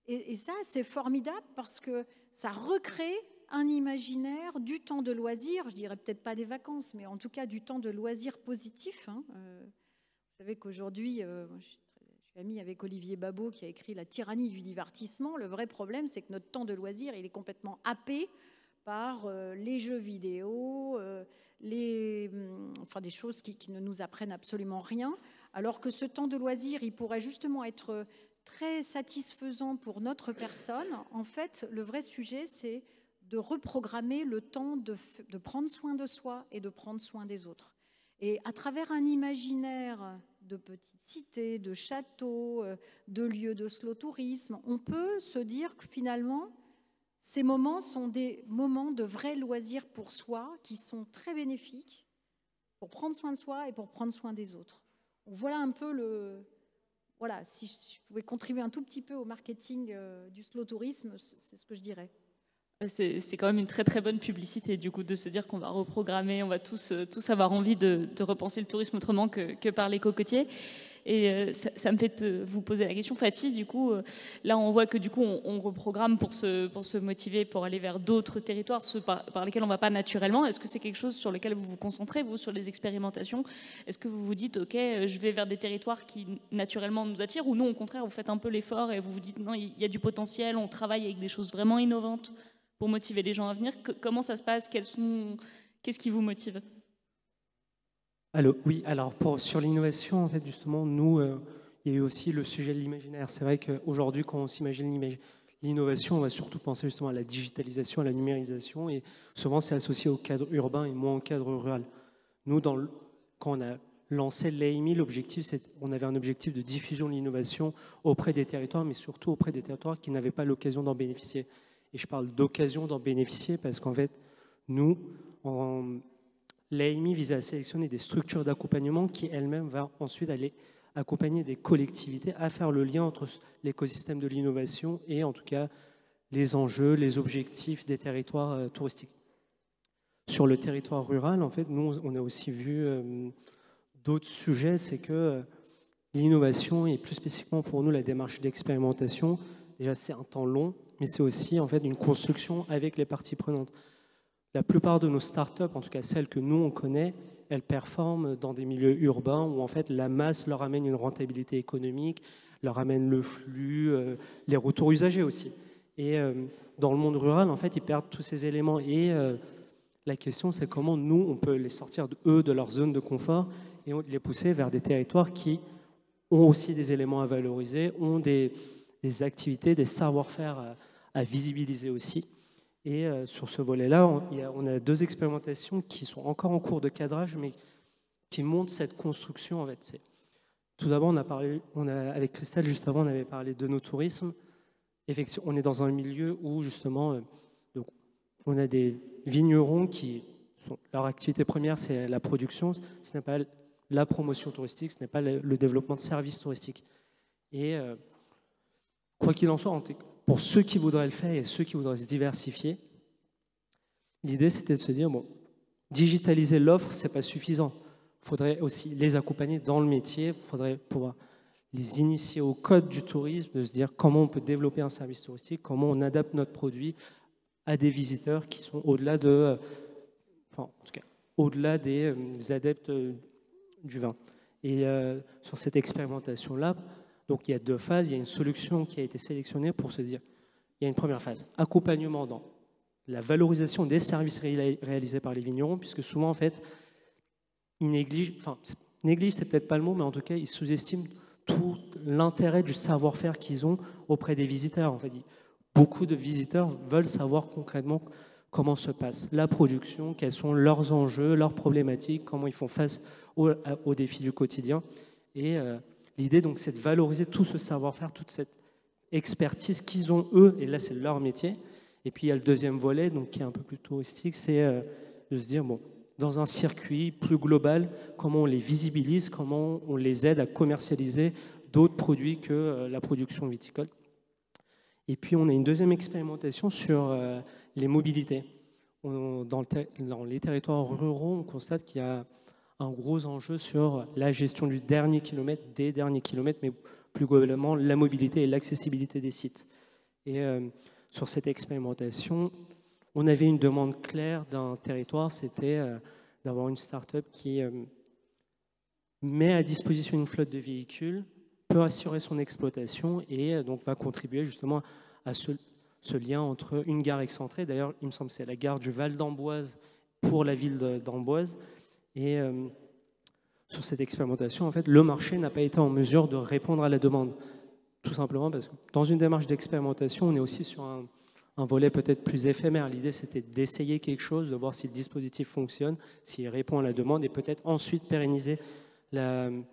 Et ça, c'est formidable parce que ça recrée un imaginaire du temps de loisir, je dirais peut-être pas des vacances, mais en tout cas du temps de loisir positif. Vous savez qu'aujourd'hui, je suis amie avec Olivier Babot qui a écrit La tyrannie du divertissement. Le vrai problème, c'est que notre temps de loisir, il est complètement happé par les jeux vidéo, des choses qui ne nous apprennent absolument rien, alors que ce temps de loisir, il pourrait justement être très satisfaisant pour notre personne. En fait, le vrai sujet, c'est de reprogrammer le temps de prendre soin de soi et de prendre soin des autres. Et à travers un imaginaire de petites cités, de châteaux, de lieux de slow tourisme, on peut se dire que finalement, ces moments sont des moments de vrai loisir pour soi qui sont très bénéfiques pour prendre soin de soi et pour prendre soin des autres. Donc voilà un peu Voilà, si je pouvais contribuer un tout petit peu au marketing du slow tourisme, c'est ce que je dirais. C'est quand même une très très bonne publicité du coup de se dire qu'on va reprogrammer, on va tous avoir envie de repenser le tourisme autrement que par les cocotiers. Et ça me fait vous poser la question, Fatih, du coup, là on voit que du coup on reprogramme pour se motiver, pour aller vers d'autres territoires, ceux par lesquels on ne va pas naturellement. Est-ce que c'est quelque chose sur lequel vous vous concentrez, vous, sur les expérimentations? Est-ce que vous vous dites, ok, je vais vers des territoires qui naturellement nous attirent, ou non, au contraire, vous faites un peu l'effort et vous vous dites, non, il y a du potentiel, on travaille avec des choses vraiment innovantes pour motiver les gens à venir? Comment ça se passe? Qu'est-ce qui vous motive? Alors, oui, alors sur l'innovation, en fait, justement, nous, il y a eu aussi le sujet de l'imaginaire. C'est vrai qu'aujourd'hui, quand on s'imagine l'innovation, on va surtout penser justement à la digitalisation, à la numérisation, et souvent c'est associé au cadre urbain et moins au cadre rural. Nous, quand on a lancé l'AMI, on avait un objectif de diffusion de l'innovation auprès des territoires, mais surtout auprès des territoires qui n'avaient pas l'occasion d'en bénéficier. Et je parle d'occasion d'en bénéficier parce qu'en fait, nous, l'AMI visait à sélectionner des structures d'accompagnement qui elles-mêmes vont ensuite aller accompagner des collectivités à faire le lien entre l'écosystème de l'innovation et en tout cas les enjeux, les objectifs des territoires touristiques. Sur le territoire rural, en fait, nous, on a aussi vu d'autres sujets, c'est que l'innovation et plus spécifiquement pour nous la démarche d'expérimentation, déjà c'est un temps long, mais c'est aussi en fait une construction avec les parties prenantes. La plupart de nos startups, en tout cas celles que nous on connaît, elles performent dans des milieux urbains où en fait la masse leur amène une rentabilité économique, leur amène le flux, les retours usagers aussi. Et dans le monde rural, en fait, ils perdent tous ces éléments. Et la question, c'est comment nous, on peut les sortir, de leur zone de confort et les pousser vers des territoires qui ont aussi des éléments à valoriser, ont des activités, des savoir-faire à visibiliser aussi. Et sur ce volet-là, on a 2 expérimentations qui sont encore en cours de cadrage, mais qui montrent cette construction. En fait. Tout d'abord, avec Christelle, juste avant, on avait parlé de nos tourismes. Effectivement, on est dans un milieu où, justement, donc, on a des vignerons leur activité première, c'est la production. Ce n'est pas la promotion touristique, ce n'est pas le développement de services touristiques. Et quoi qu'il en soit, pour ceux qui voudraient le faire et ceux qui voudraient se diversifier, l'idée c'était de se dire, bon, digitaliser l'offre, ce n'est pas suffisant. Il faudrait aussi les accompagner dans le métier, il faudrait pouvoir les initier au code du tourisme, de se dire comment on peut développer un service touristique, comment on adapte notre produit à des visiteurs qui sont au-delà au-delà des adeptes du vin. Et sur cette expérimentation-là, donc il y a 2 phases. Il y a une solution qui a été sélectionnée pour se dire, il y a une première phase, accompagnement dans la valorisation des services réalisés par les vignerons, puisque souvent, en fait, ils négligent, c'est peut-être pas le mot, mais en tout cas, ils sous-estiment tout l'intérêt du savoir-faire qu'ils ont auprès des visiteurs. En fait, beaucoup de visiteurs veulent savoir concrètement comment se passe la production, quels sont leurs enjeux, leurs problématiques, comment ils font face aux défis du quotidien. Et l'idée, donc, c'est de valoriser tout ce savoir-faire, toute cette expertise qu'ils ont, eux, et là, c'est leur métier. Et puis, il y a le deuxième volet, donc, qui est un peu plus touristique, c'est de se dire, bon, dans un circuit plus global, comment on les visibilise, comment on les aide à commercialiser d'autres produits que la production viticole. Et puis, on a une deuxième expérimentation sur les mobilités. Dans les territoires ruraux, on constate qu'il y a un gros enjeu sur la gestion du dernier kilomètre, des derniers kilomètres, mais plus globalement, la mobilité et l'accessibilité des sites. Et sur cette expérimentation, on avait une demande claire d'un territoire, c'était d'avoir une start-up qui met à disposition une flotte de véhicules, peut assurer son exploitation et donc va contribuer justement à ce lien entre une gare excentrée. D'ailleurs, il me semble que c'est la gare du Val d'Amboise pour la ville d'Amboise. Et sur cette expérimentation, en fait, le marché n'a pas été en mesure de répondre à la demande. Tout simplement parce que dans une démarche d'expérimentation, on est aussi sur un volet peut-être plus éphémère. L'idée, c'était d'essayer quelque chose, de voir si le dispositif fonctionne, s'il répond à la demande et peut-être ensuite pérenniser le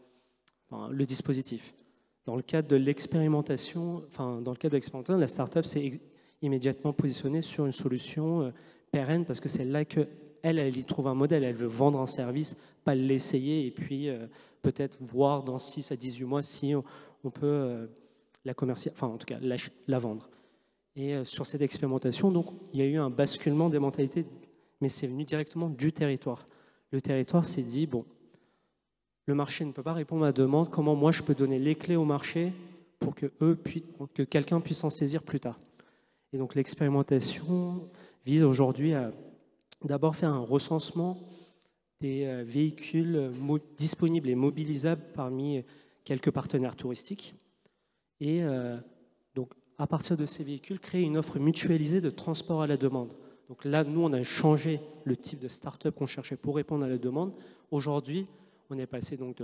dispositif. Dans le cadre de l'expérimentation, la start-up s'est immédiatement positionnée sur une solution pérenne parce que c'est là qu'elle y trouve un modèle. Elle veut vendre un service, pas l'essayer et puis peut-être voir dans 6 à 18 mois si on peut la vendre. Et sur cette expérimentation, donc, il y a eu un basculement des mentalités, mais c'est venu directement du territoire. Le territoire s'est dit, bon, le marché ne peut pas répondre à ma demande, comment moi je peux donner les clés au marché pour que quelqu'un puisse s'en saisir plus tard. Et donc l'expérimentation vise aujourd'hui à d'abord faire un recensement des véhicules disponibles et mobilisables parmi quelques partenaires touristiques. Et donc, à partir de ces véhicules, créer une offre mutualisée de transport à la demande. Donc là, nous, on a changé le type de start-up qu'on cherchait pour répondre à la demande. Aujourd'hui, on est passé donc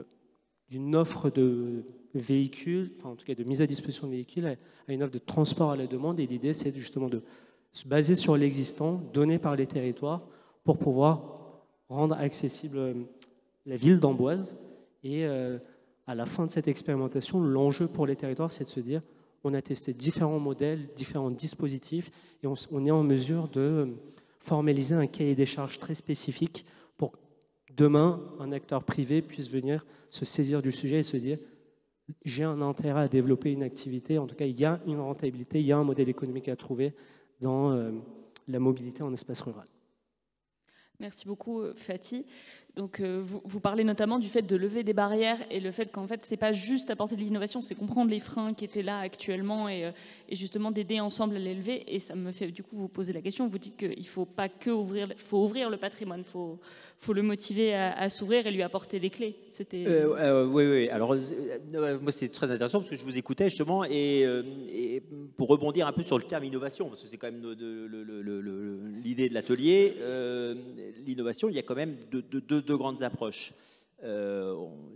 d'une offre de véhicules, enfin en tout cas de mise à disposition de véhicules, à une offre de transport à la demande. Et l'idée, c'est justement de se baser sur l'existant, donné par les territoires, pour pouvoir rendre accessible la ville d'Amboise. Et à la fin de cette expérimentation, l'enjeu pour les territoires, c'est de se dire, on a testé différents modèles, différents dispositifs, et on est en mesure de formaliser un cahier des charges très spécifique pour que demain, un acteur privé puisse venir se saisir du sujet et se dire, j'ai un intérêt à développer une activité, en tout cas, il y a une rentabilité, il y a un modèle économique à trouver dans la mobilité en espace rural. Merci beaucoup, Fatih. Donc vous parlez notamment du fait de lever des barrières et le fait qu'en fait c'est pas juste apporter de l'innovation, c'est comprendre les freins qui étaient là actuellement et justement d'aider ensemble à les lever. Et ça me fait du coup vous poser la question, vous dites qu'il faut pas que ouvrir, faut ouvrir le patrimoine, faut le motiver à s'ouvrir et lui apporter des clés. C'était oui. Alors moi c'est très intéressant parce que je vous écoutais justement et pour rebondir un peu sur le terme innovation, parce que c'est quand même l'idée de l'atelier, l'innovation, il y a quand même deux grandes approches.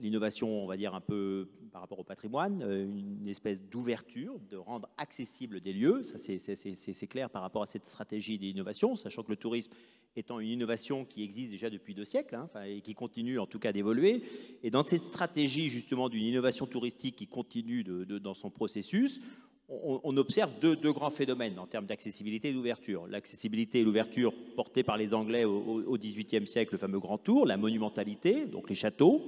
L'innovation, on va dire un peu par rapport au patrimoine, une espèce d'ouverture, de rendre accessibles des lieux, ça c'est clair par rapport à cette stratégie d'innovation, sachant que le tourisme étant une innovation qui existe déjà depuis 2 siècles, hein, et qui continue en tout cas d'évoluer. Et dans cette stratégie justement d'une innovation touristique qui continue dans son processus, on observe deux grands phénomènes en termes d'accessibilité et d'ouverture. L'accessibilité et l'ouverture portée par les Anglais au XVIIIe siècle, le fameux Grand Tour, la monumentalité, donc les châteaux,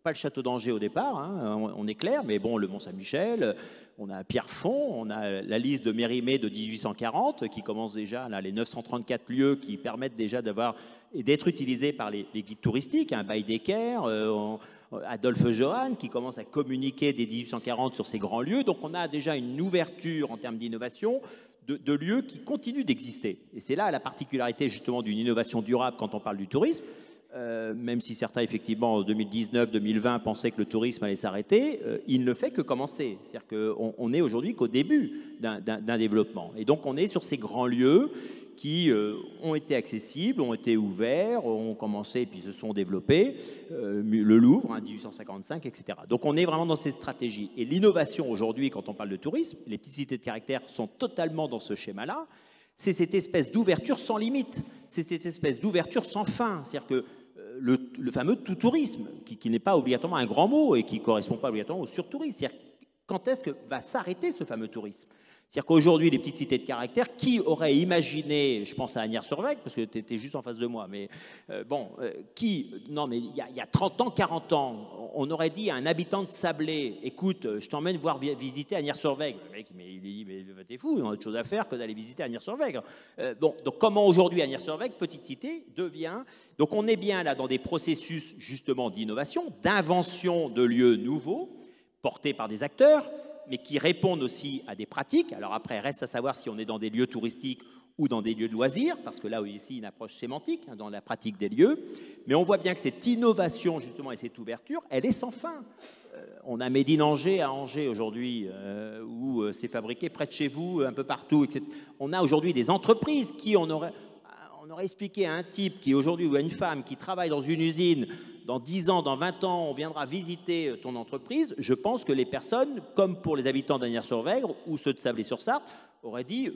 pas le château d'Angers au départ, hein, on est clair, mais bon, le Mont-Saint-Michel, on a Pierrefonds, on a la liste de Mérimée de 1840 qui commence déjà, là, les 934 lieux qui permettent déjà d'être utilisés par les guides touristiques, hein, Baedeker, Adolphe Johann qui commence à communiquer dès 1840 sur ces grands lieux. Donc on a déjà une ouverture en termes d'innovation de lieux qui continuent d'exister. Et c'est là la particularité justement d'une innovation durable quand on parle du tourisme. Même si certains, effectivement, en 2019-2020 pensaient que le tourisme allait s'arrêter, il ne fait que commencer. C'est-à-dire qu'on n'est aujourd'hui qu'au début d'un développement. Et donc on est sur ces grands lieux qui ont été accessibles, ont été ouverts, ont commencé et puis se sont développés, le Louvre, hein, 1855, etc. Donc on est vraiment dans ces stratégies. Et l'innovation aujourd'hui, quand on parle de tourisme, les petites cités de caractère sont totalement dans ce schéma-là. C'est cette espèce d'ouverture sans limite, c'est cette espèce d'ouverture sans fin. C'est-à-dire que le fameux tout-tourisme, qui n'est pas obligatoirement un grand mot et qui ne correspond pas obligatoirement au surtourisme. C'est-à-dire quand est-ce que va s'arrêter ce fameux tourisme? C'est-à-dire qu'aujourd'hui, les petites cités de caractère, qui aurait imaginé, je pense à Agnières-sur-Veille, parce que tu étais juste en face de moi, mais non, mais il y a 30 ans, 40 ans, on aurait dit à un habitant de Sablé, écoute, je t'emmène visiter Agnières-sur-Veille. Le mec, il dit, mais t'es fou, on a autre chose à faire que d'aller visiter Agnières-sur-Veille. Donc comment aujourd'hui Agnières-sur-Veille, petite cité, devient... Donc on est bien là dans des processus justement d'innovation, d'invention de lieux nouveaux, portés par des acteurs, mais qui répondent aussi à des pratiques. Alors après, reste à savoir si on est dans des lieux touristiques ou dans des lieux de loisirs, parce que là aussi, une approche sémantique, hein, dans la pratique des lieux. Mais on voit bien que cette innovation, justement, et cette ouverture, elle est sans fin. On a Made in Angers à Angers aujourd'hui, où c'est fabriqué près de chez vous, un peu partout, etc. On a aujourd'hui des entreprises qui, on aurait expliqué à un type qui aujourd'hui, ou à une femme qui travaille dans une usine, dans 10 ans, dans 20 ans, on viendra visiter ton entreprise, je pense que les personnes, comme pour les habitants d'Agnières-sur-Veille ou ceux de Sablé-sur-Sarthe, auraient dit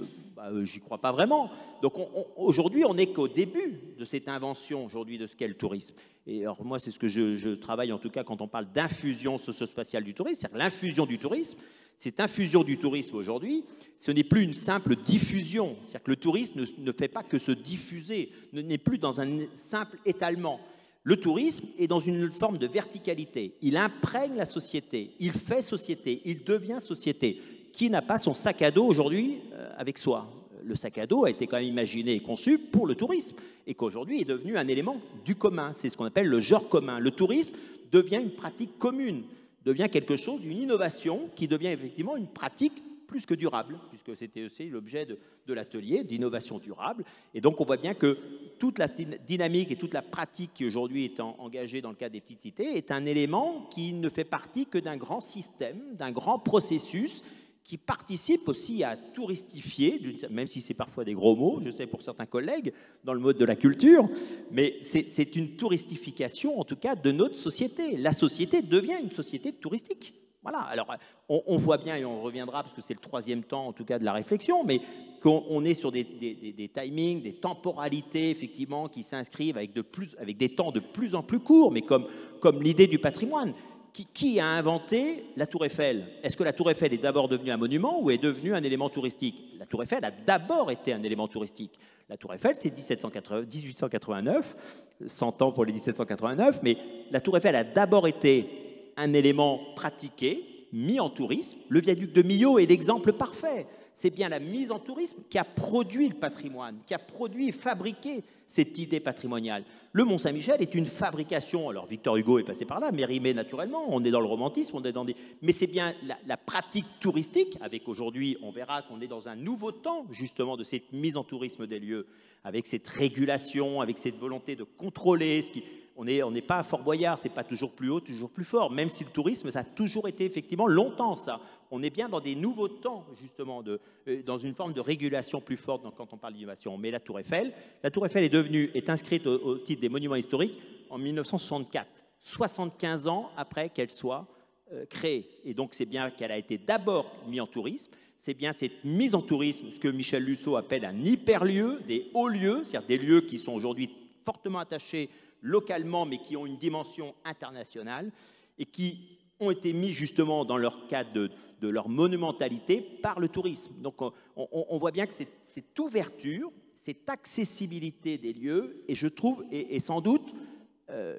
j'y crois pas vraiment. Donc aujourd'hui, on n'est qu'au début de cette invention aujourd'hui de ce qu'est le tourisme. Et alors moi, c'est ce que je travaille en tout cas quand on parle d'infusion socio-spatiale du tourisme, c'est-à-dire l'infusion du tourisme. Cette infusion du tourisme aujourd'hui, ce n'est plus une simple diffusion. C'est-à-dire que le tourisme ne fait pas que se diffuser, n'est plus dans un simple étalement. Le tourisme est dans une forme de verticalité. Il imprègne la société, il fait société, il devient société. Qui n'a pas son sac à dos aujourd'hui avec soi? Le sac à dos a été quand même imaginé et conçu pour le tourisme et qu'aujourd'hui est devenu un élément du commun. C'est ce qu'on appelle le genre commun. Le tourisme devient une pratique commune, devient quelque chose, une innovation qui devient effectivement une pratique plus que durable, puisque c'était aussi l'objet de l'atelier d'innovation durable. Et donc on voit bien que toute la dynamique et toute la pratique qui aujourd'hui est engagée dans le cadre des petites cités est un élément qui ne fait partie que d'un grand système, d'un grand processus qui participe aussi à touristifier, même si c'est parfois des gros mots, je sais pour certains collègues, dans le mode de la culture, mais c'est une touristification en tout cas de notre société. La société devient une société touristique. Voilà, alors on voit bien, et on reviendra parce que c'est le 3e temps en tout cas de la réflexion, mais qu'on est sur des timings, des temporalités effectivement qui s'inscrivent avec des temps de plus en plus courts, mais comme l'idée du patrimoine. Qui a inventé la Tour Eiffel? Est-ce que la Tour Eiffel est d'abord devenue un monument ou est devenue un élément touristique? La Tour Eiffel a d'abord été un élément touristique. La Tour Eiffel, c'est 1889, 100 ans pour les 1789, mais la Tour Eiffel a d'abord été un élément pratiqué, mis en tourisme. Le viaduc de Millau est l'exemple parfait. c'est bien la mise en tourisme qui a produit le patrimoine, qui a produit et fabriqué cette idée patrimoniale. Le Mont-Saint-Michel est une fabrication, alors Victor Hugo est passé par là, Mérimée naturellement, on est dans le romantisme, on est dans des... mais c'est bien la pratique touristique, avec aujourd'hui, on verra qu'on est dans un nouveau temps justement de cette mise en tourisme des lieux, avec cette régulation, avec cette volonté de contrôler ce qui... On n'est pas à Fort Boyard, c'est pas toujours plus haut, toujours plus fort, même si le tourisme, ça a toujours été effectivement longtemps ça. On est bien dans des nouveaux temps, justement, dans une forme de régulation plus forte quand on parle d'innovation. Mais la Tour Eiffel est inscrite au titre des monuments historiques en 1964, 75 ans après qu'elle soit créée. Et donc c'est bien qu'elle a été d'abord mise en tourisme, c'est bien cette mise en tourisme, ce que Michel Lusseau appelle un hyperlieu, des hauts lieux, c'est-à-dire des lieux qui sont aujourd'hui fortement attachés localement, mais qui ont une dimension internationale et qui ont été mis justement dans leur cadre de leur monumentalité par le tourisme. Donc on voit bien que cette ouverture, cette accessibilité des lieux, et je trouve, et sans doute,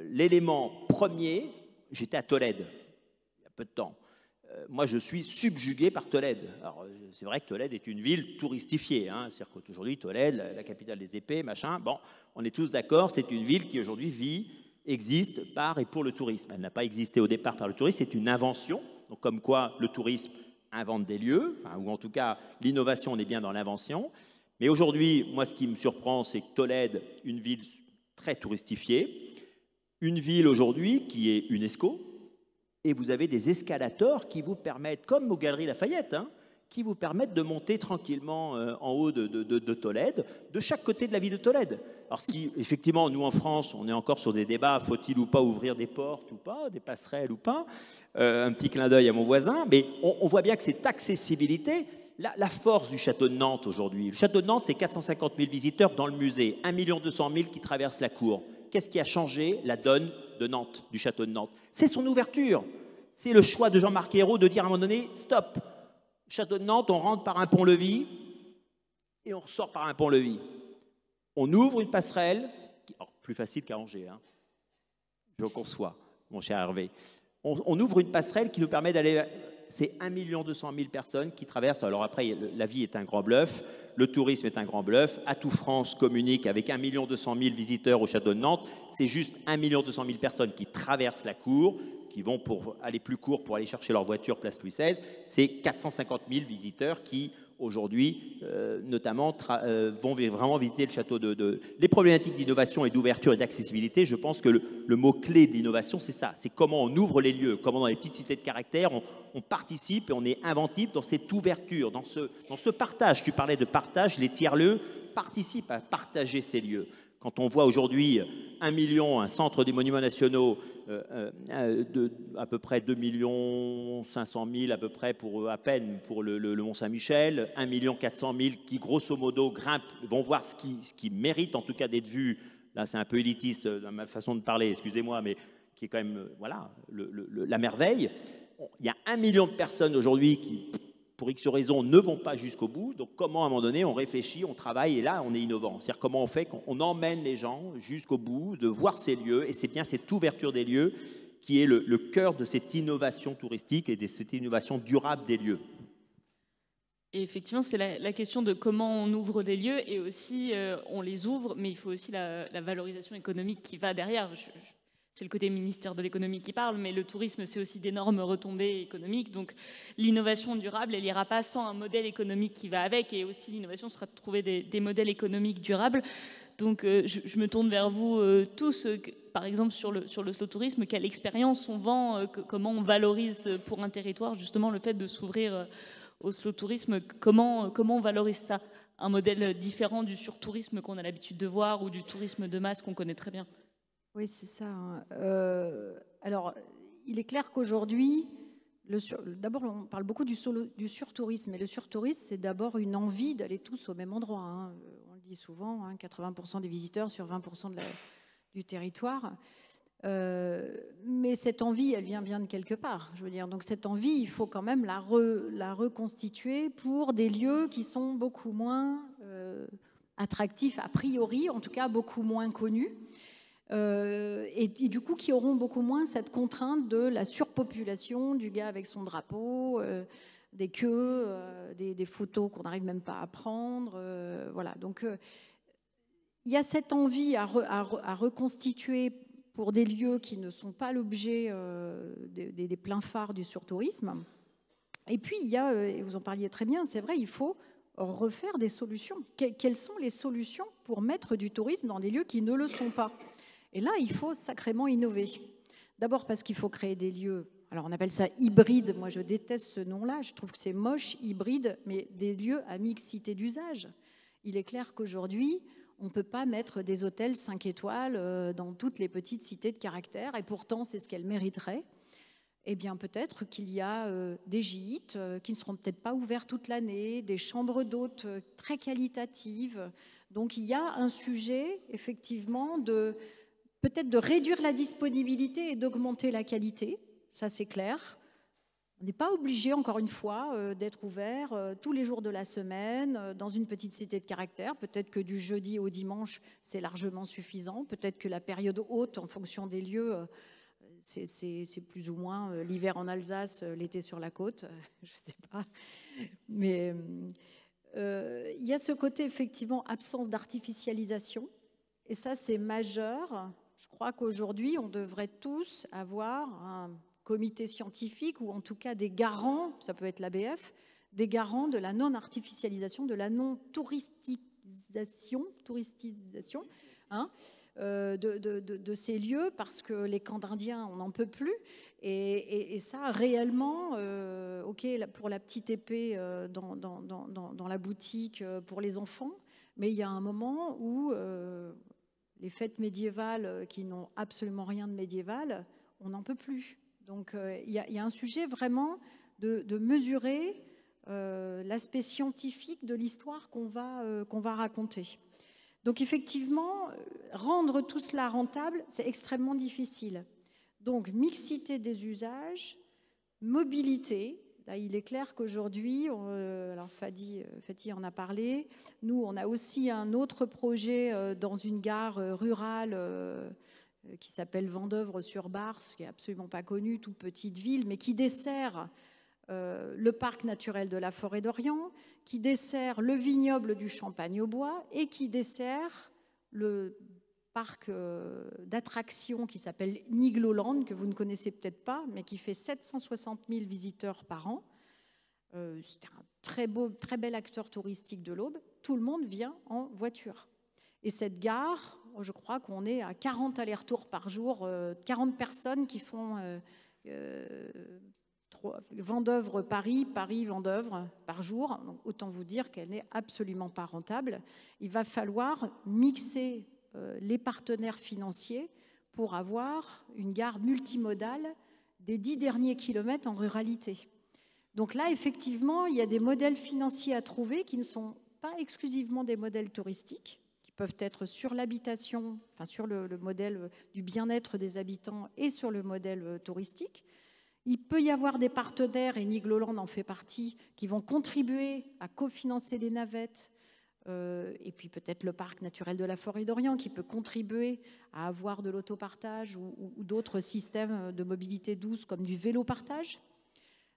l'élément premier, j'étais à Tolède il y a peu de temps. Moi, je suis subjugué par Tolède. Alors, c'est vrai que Tolède est une ville touristifiée. Hein. C'est-à-dire qu'aujourd'hui, Tolède, la capitale des épées, machin, bon, on est tous d'accord, c'est une ville qui aujourd'hui existe par et pour le tourisme. Elle n'a pas existé au départ par le tourisme, c'est une invention. Donc, comme quoi le tourisme invente des lieux, enfin, ou en tout cas, l'innovation, on est bien dans l'invention. Mais aujourd'hui, moi, ce qui me surprend, c'est que Tolède, une ville très touristifiée, une ville aujourd'hui qui est UNESCO, et vous avez des escalators qui vous permettent, comme aux Galeries Lafayette, hein, qui vous permettent de monter tranquillement en haut de Tolède, de chaque côté de la ville de Tolède. Alors, ce qui, effectivement, nous en France, on est encore sur des débats, faut-il ou pas ouvrir des portes ou pas, des passerelles ou pas, un petit clin d'œil à mon voisin, mais on voit bien que cette accessibilité, la force du château de Nantes aujourd'hui, le château de Nantes, c'est 450 000 visiteurs dans le musée, 1 200 000 qui traversent la cour. Qu'est-ce qui a changé la donne de Nantes, du château de Nantes? C'est son ouverture. C'est le choix de Jean-Marc Ayrault de dire à un moment donné, stop, château de Nantes, on rentre par un pont-levis et on ressort par un pont-levis. On ouvre une passerelle, alors plus facile qu'à Angers, hein. Je conçois, mon cher Hervé. On ouvre une passerelle qui nous permet d'aller... C'est 1 200 000 personnes qui traversent. Alors après, la vie est un grand bluff, le tourisme est un grand bluff. Atout France communique avec 1 200 000 visiteurs au château de Nantes. C'est juste 1 200 000 personnes qui traversent la cour, qui vont pour aller plus court pour aller chercher leur voiture place Louis XVI. C'est 450 000 visiteurs qui, aujourd'hui, notamment, vont vraiment visiter le château Les problématiques d'innovation et d'ouverture et d'accessibilité, je pense que le mot-clé de l'innovation, c'est ça. C'est comment on ouvre les lieux, comment dans les petites cités de caractère, on participe et on est inventif dans cette ouverture, dans ce partage. Tu parlais de partage, les tiers-lieux participent à partager ces lieux. Quand on voit aujourd'hui 1 million, un centre des monuments nationaux, à peu près 2 500 000 à peu près à peine pour le Mont-Saint-Michel, 1 400 000 qui grosso modo grimpent, vont voir ce qui mérite en tout cas d'être vu. Là c'est un peu élitiste dans ma façon de parler, excusez-moi, mais qui est quand même voilà, la merveille. Il y a 1 million de personnes aujourd'hui qui, pour X raisons, ne vont pas jusqu'au bout. Donc, comment, à un moment donné, on réfléchit, on travaille, et là, on est innovant. C'est-à-dire, comment on fait qu'on emmène les gens jusqu'au bout, de voir ces lieux, et c'est bien cette ouverture des lieux qui est le cœur de cette innovation touristique et de cette innovation durable des lieux. Et effectivement, c'est la question de comment on ouvre les lieux, et aussi, on les ouvre, mais il faut aussi la valorisation économique qui va derrière. C'est le côté ministère de l'économie qui parle, mais le tourisme, c'est aussi d'énormes retombées économiques. Donc l'innovation durable, elle n'ira pas sans un modèle économique qui va avec. Et aussi l'innovation sera de trouver des modèles économiques durables. Donc je me tourne vers vous tous, par exemple sur le slow tourisme, quelle expérience on vend, comment on valorise pour un territoire justement le fait de s'ouvrir au slow tourisme, comment on valorise ça? Un modèle différent du surtourisme qu'on a l'habitude de voir ou du tourisme de masse qu'on connaît très bien. Oui, c'est ça. Alors, il est clair qu'aujourd'hui, d'abord, on parle beaucoup du surtourisme. Et le surtourisme, c'est d'abord une envie d'aller tous au même endroit. Hein. On le dit souvent, hein, 80% des visiteurs sur 20% du territoire. Mais cette envie, elle vient bien de quelque part. Je veux dire, donc cette envie, il faut quand même la reconstituer pour des lieux qui sont beaucoup moins attractifs a priori, en tout cas beaucoup moins connus. Et du coup qui auront beaucoup moins cette contrainte de la surpopulation, du gars avec son drapeau, des queues, des photos qu'on n'arrive même pas à prendre. Voilà. Donc, il y a cette envie à reconstituer pour des lieux qui ne sont pas l'objet des pleins phares du surtourisme. Et puis, il y a, et vous en parliez très bien, c'est vrai, il faut refaire des solutions. Quelles sont les solutions pour mettre du tourisme dans des lieux qui ne le sont pas? Et là, il faut sacrément innover. D'abord parce qu'il faut créer des lieux, alors on appelle ça hybride, moi je déteste ce nom-là, je trouve que c'est moche, hybride, mais des lieux à mixité d'usage. Il est clair qu'aujourd'hui, on ne peut pas mettre des hôtels 5 étoiles dans toutes les petites cités de caractère, et pourtant c'est ce qu'elles mériteraient. Eh bien, peut-être qu'il y a des gîtes qui ne seront peut-être pas ouverts toute l'année, des chambres d'hôtes très qualitatives. Donc, il y a un sujet, effectivement, peut-être de réduire la disponibilité et d'augmenter la qualité. Ça, c'est clair. On n'est pas obligé, encore une fois, d'être ouvert tous les jours de la semaine dans une petite cité de caractère. Peut-être que du jeudi au dimanche, c'est largement suffisant. Peut-être que la période haute, en fonction des lieux, c'est plus ou moins l'hiver en Alsace, l'été sur la côte, je ne sais pas. Mais il y a ce côté, effectivement, absence d'artificialisation. Et ça, c'est majeur. Je crois qu'aujourd'hui, on devrait tous avoir un comité scientifique, ou en tout cas des garants, ça peut être l'ABF, des garants de la non-artificialisation, de la non-touristisation, hein, de ces lieux, parce que les camps d'Indiens, on n'en peut plus. Et ça, réellement, ok, pour la petite épée dans la boutique pour les enfants, mais il y a un moment où les fêtes médiévales qui n'ont absolument rien de médiéval, on n'en peut plus. Donc il y a un sujet vraiment de mesurer l'aspect scientifique de l'histoire qu'on va raconter. Donc effectivement, rendre tout cela rentable, c'est extrêmement difficile. Donc mixité des usages, mobilité. Là, il est clair qu'aujourd'hui, alors Fatih en a parlé, nous on a aussi un autre projet dans une gare rurale qui s'appelle Vendeuvre-sur-Barse, qui n'est absolument pas connue, toute petite ville, mais qui dessert le parc naturel de la Forêt d'Orient, qui dessert le vignoble du Champagne-au-Bois et qui dessert le parc d'attractions qui s'appelle Nigloland, que vous ne connaissez peut-être pas, mais qui fait 760 000 visiteurs par an. C'est un très bel acteur touristique de l'Aube. Tout le monde vient en voiture. Et cette gare, je crois qu'on est à 40 allers-retours par jour, 40 personnes qui font Vendeuvre-Paris, Paris-Vendeuvre par jour. Donc, autant vous dire qu'elle n'est absolument pas rentable. Il va falloir mixer les partenaires financiers pour avoir une gare multimodale des 10 derniers kilomètres en ruralité. Donc là, effectivement, il y a des modèles financiers à trouver qui ne sont pas exclusivement des modèles touristiques, qui peuvent être sur l'habitation, enfin sur le modèle du bien-être des habitants et sur le modèle touristique. Il peut y avoir des partenaires, et Nigloland en fait partie, qui vont contribuer à cofinancer les navettes, et puis peut-être le parc naturel de la Forêt d'Orient qui peut contribuer à avoir de l'autopartage ou d'autres systèmes de mobilité douce comme du vélo-partage.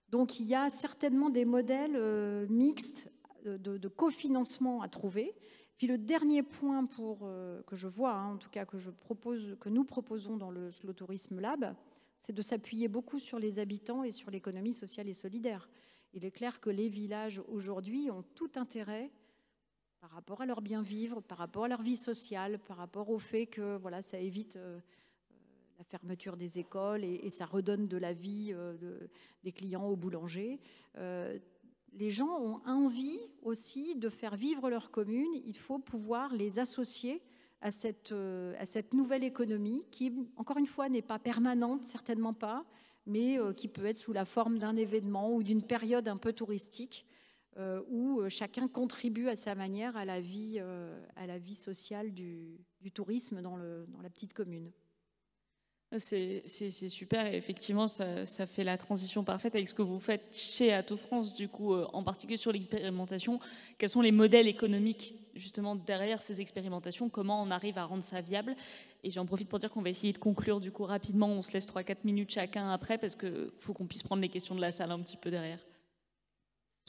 Donc il y a certainement des modèles mixtes de cofinancement à trouver. Puis le dernier point que je vois, en tout cas que nous proposons dans le Slow Tourism Lab, c'est de s'appuyer beaucoup sur les habitants et sur l'économie sociale et solidaire. Il est clair que les villages aujourd'hui ont tout intérêt par rapport à leur bien-vivre, par rapport à leur vie sociale, par rapport au fait que voilà, ça évite la fermeture des écoles et ça redonne de la vie des clients aux boulangers. Les gens ont envie aussi de faire vivre leur commune. Il faut pouvoir les associer à cette nouvelle économie qui, encore une fois, n'est pas permanente, certainement pas, mais qui peut être sous la forme d'un événement ou d'une période un peu touristique où chacun contribue à sa manière à la vie sociale du tourisme dans la petite commune. C'est super et effectivement ça fait la transition parfaite avec ce que vous faites chez Atout France, du coup en particulier sur l'expérimentation. Quels sont les modèles économiques justement derrière ces expérimentations? Comment on arrive à rendre ça viable? Et j'en profite pour dire qu'on va essayer de conclure du coup rapidement. On se laisse 3-4 minutes chacun après parce qu'il faut qu'on puisse prendre les questions de la salle un petit peu derrière.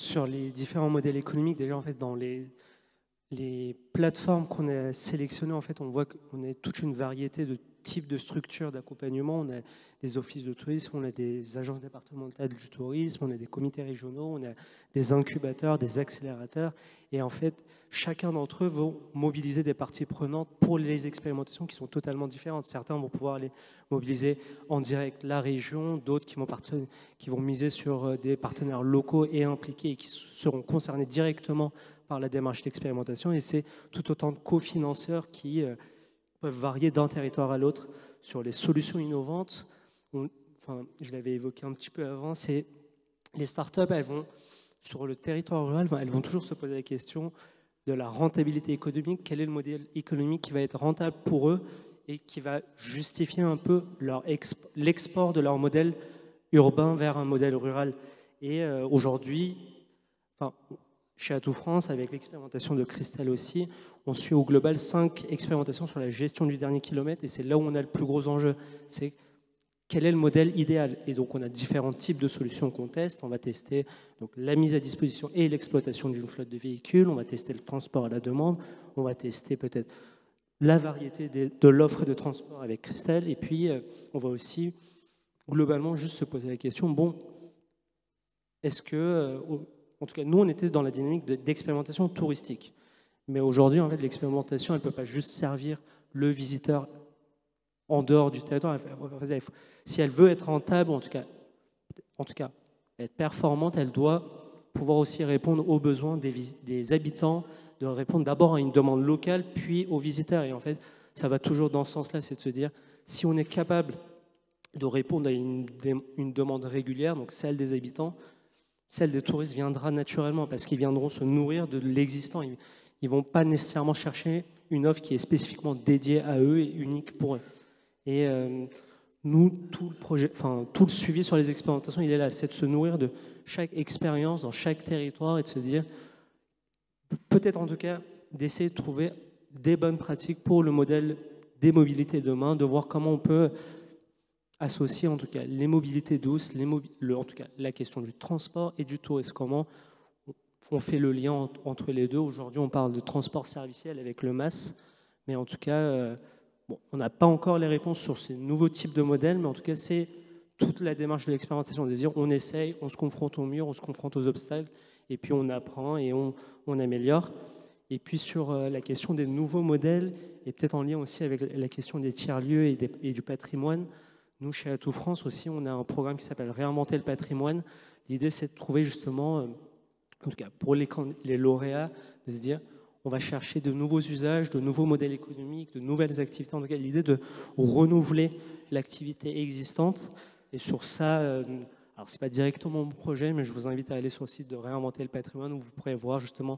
sur les différents modèles économiques, déjà en fait dans les plateformes qu'on a sélectionnées, en fait, on voit qu'on a toute une variété de types de structures d'accompagnement. On a des offices de tourisme, on a des agences départementales du tourisme, on a des comités régionaux, on a des incubateurs, des accélérateurs. Et en fait, chacun d'entre eux va mobiliser des parties prenantes pour les expérimentations qui sont totalement différentes. Certains vont pouvoir les mobiliser en direct la région, d'autres qui vont miser sur des partenaires locaux et impliqués et qui seront concernés directement par la démarche d'expérimentation. Et c'est tout autant de cofinanceurs qui peuvent varier d'un territoire à l'autre sur les solutions innovantes. Je l'avais évoqué un petit peu avant, c'est les startups, elles vont, sur le territoire rural, elles vont toujours se poser la question de la rentabilité économique. Quel est le modèle économique qui va être rentable pour eux et qui va justifier un peu l'export de leur modèle urbain vers un modèle rural. Et aujourd'hui, chez Atout France, avec l'expérimentation de Christelle aussi, on suit au global 5 expérimentations sur la gestion du dernier kilomètre, et c'est là où on a le plus gros enjeu. C'est quel est le modèle idéal? Et donc on a différents types de solutions qu'on teste. On va tester donc, la mise à disposition et l'exploitation d'une flotte de véhicules, on va tester le transport à la demande, on va tester peut-être la variété de l'offre de transport avec Christelle, et puis on va aussi globalement juste se poser la question, bon, est-ce que... En tout cas, nous, on était dans la dynamique d'expérimentation touristique. Mais aujourd'hui, en fait, l'expérimentation, elle ne peut pas juste servir le visiteur en dehors du territoire. Si elle veut être rentable, en tout cas être performante, elle doit pouvoir aussi répondre aux besoins des habitants, de répondre d'abord à une demande locale, puis aux visiteurs. Et en fait, ça va toujours dans ce sens-là, c'est de se dire, si on est capable de répondre à une demande régulière, donc celle des habitants, celle des touristes viendra naturellement parce qu'ils viendront se nourrir de l'existant. Ils ne vont pas nécessairement chercher une offre qui est spécifiquement dédiée à eux et unique pour eux. Et nous, tout le suivi sur les expérimentations, il est là, c'est de se nourrir de chaque expérience dans chaque territoire et de se dire, peut-être en tout cas, d'essayer de trouver des bonnes pratiques pour le modèle des mobilités demain, de voir comment on peut associer en tout cas les mobilités douces, en tout cas la question du transport et du tourisme. Comment on fait le lien entre les deux? Aujourd'hui, on parle de transport serviciel avec le MAS, mais en tout cas, on n'a pas encore les réponses sur ces nouveaux types de modèles, mais en tout cas, c'est toute la démarche de l'expérimentation, de dire on essaye, on se confronte au mur, on se confronte aux obstacles, et puis on apprend et on améliore. Et puis sur la question des nouveaux modèles, et peut-être en lien aussi avec la question des tiers-lieux et du patrimoine, nous, chez Atout France aussi, on a un programme qui s'appelle Réinventer le patrimoine. L'idée, c'est de trouver justement, en tout cas pour les lauréats, de se dire, on va chercher de nouveaux usages, de nouveaux modèles économiques, de nouvelles activités. En tout cas, l'idée de renouveler l'activité existante. Et sur ça, alors c'est pas directement mon projet, mais je vous invite à aller sur le site de Réinventer le patrimoine où vous pourrez voir justement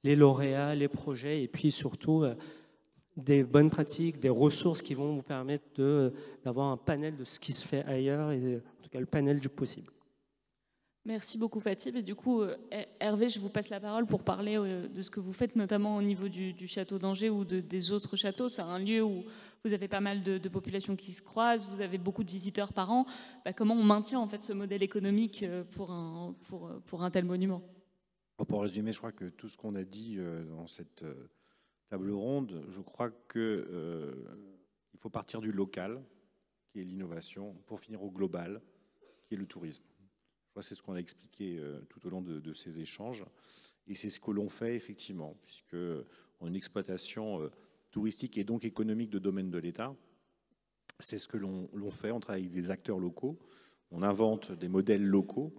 les lauréats, les projets, et puis surtout des bonnes pratiques, des ressources qui vont vous permettre d'avoir un panel de ce qui se fait ailleurs, et en tout cas le panel du possible. Merci beaucoup Fatih. Et du coup, Hervé, je vous passe la parole pour parler de ce que vous faites, notamment au niveau du château d'Angers ou des autres châteaux. C'est un lieu où vous avez pas mal de populations qui se croisent, vous avez beaucoup de visiteurs par an. Comment on maintient en fait ce modèle économique pour un tel monument? Pour résumer, je crois que tout ce qu'on a dit dans cette table ronde, je crois qu'il faut partir du local, qui est l'innovation, pour finir au global, qui est le tourisme. Je crois que c'est ce qu'on a expliqué tout au long de ces échanges. Et c'est ce que l'on fait effectivement, puisqu'on a une exploitation touristique et donc économique de domaine de l'État. C'est ce que l'on fait, on travaille avec des acteurs locaux, on invente des modèles locaux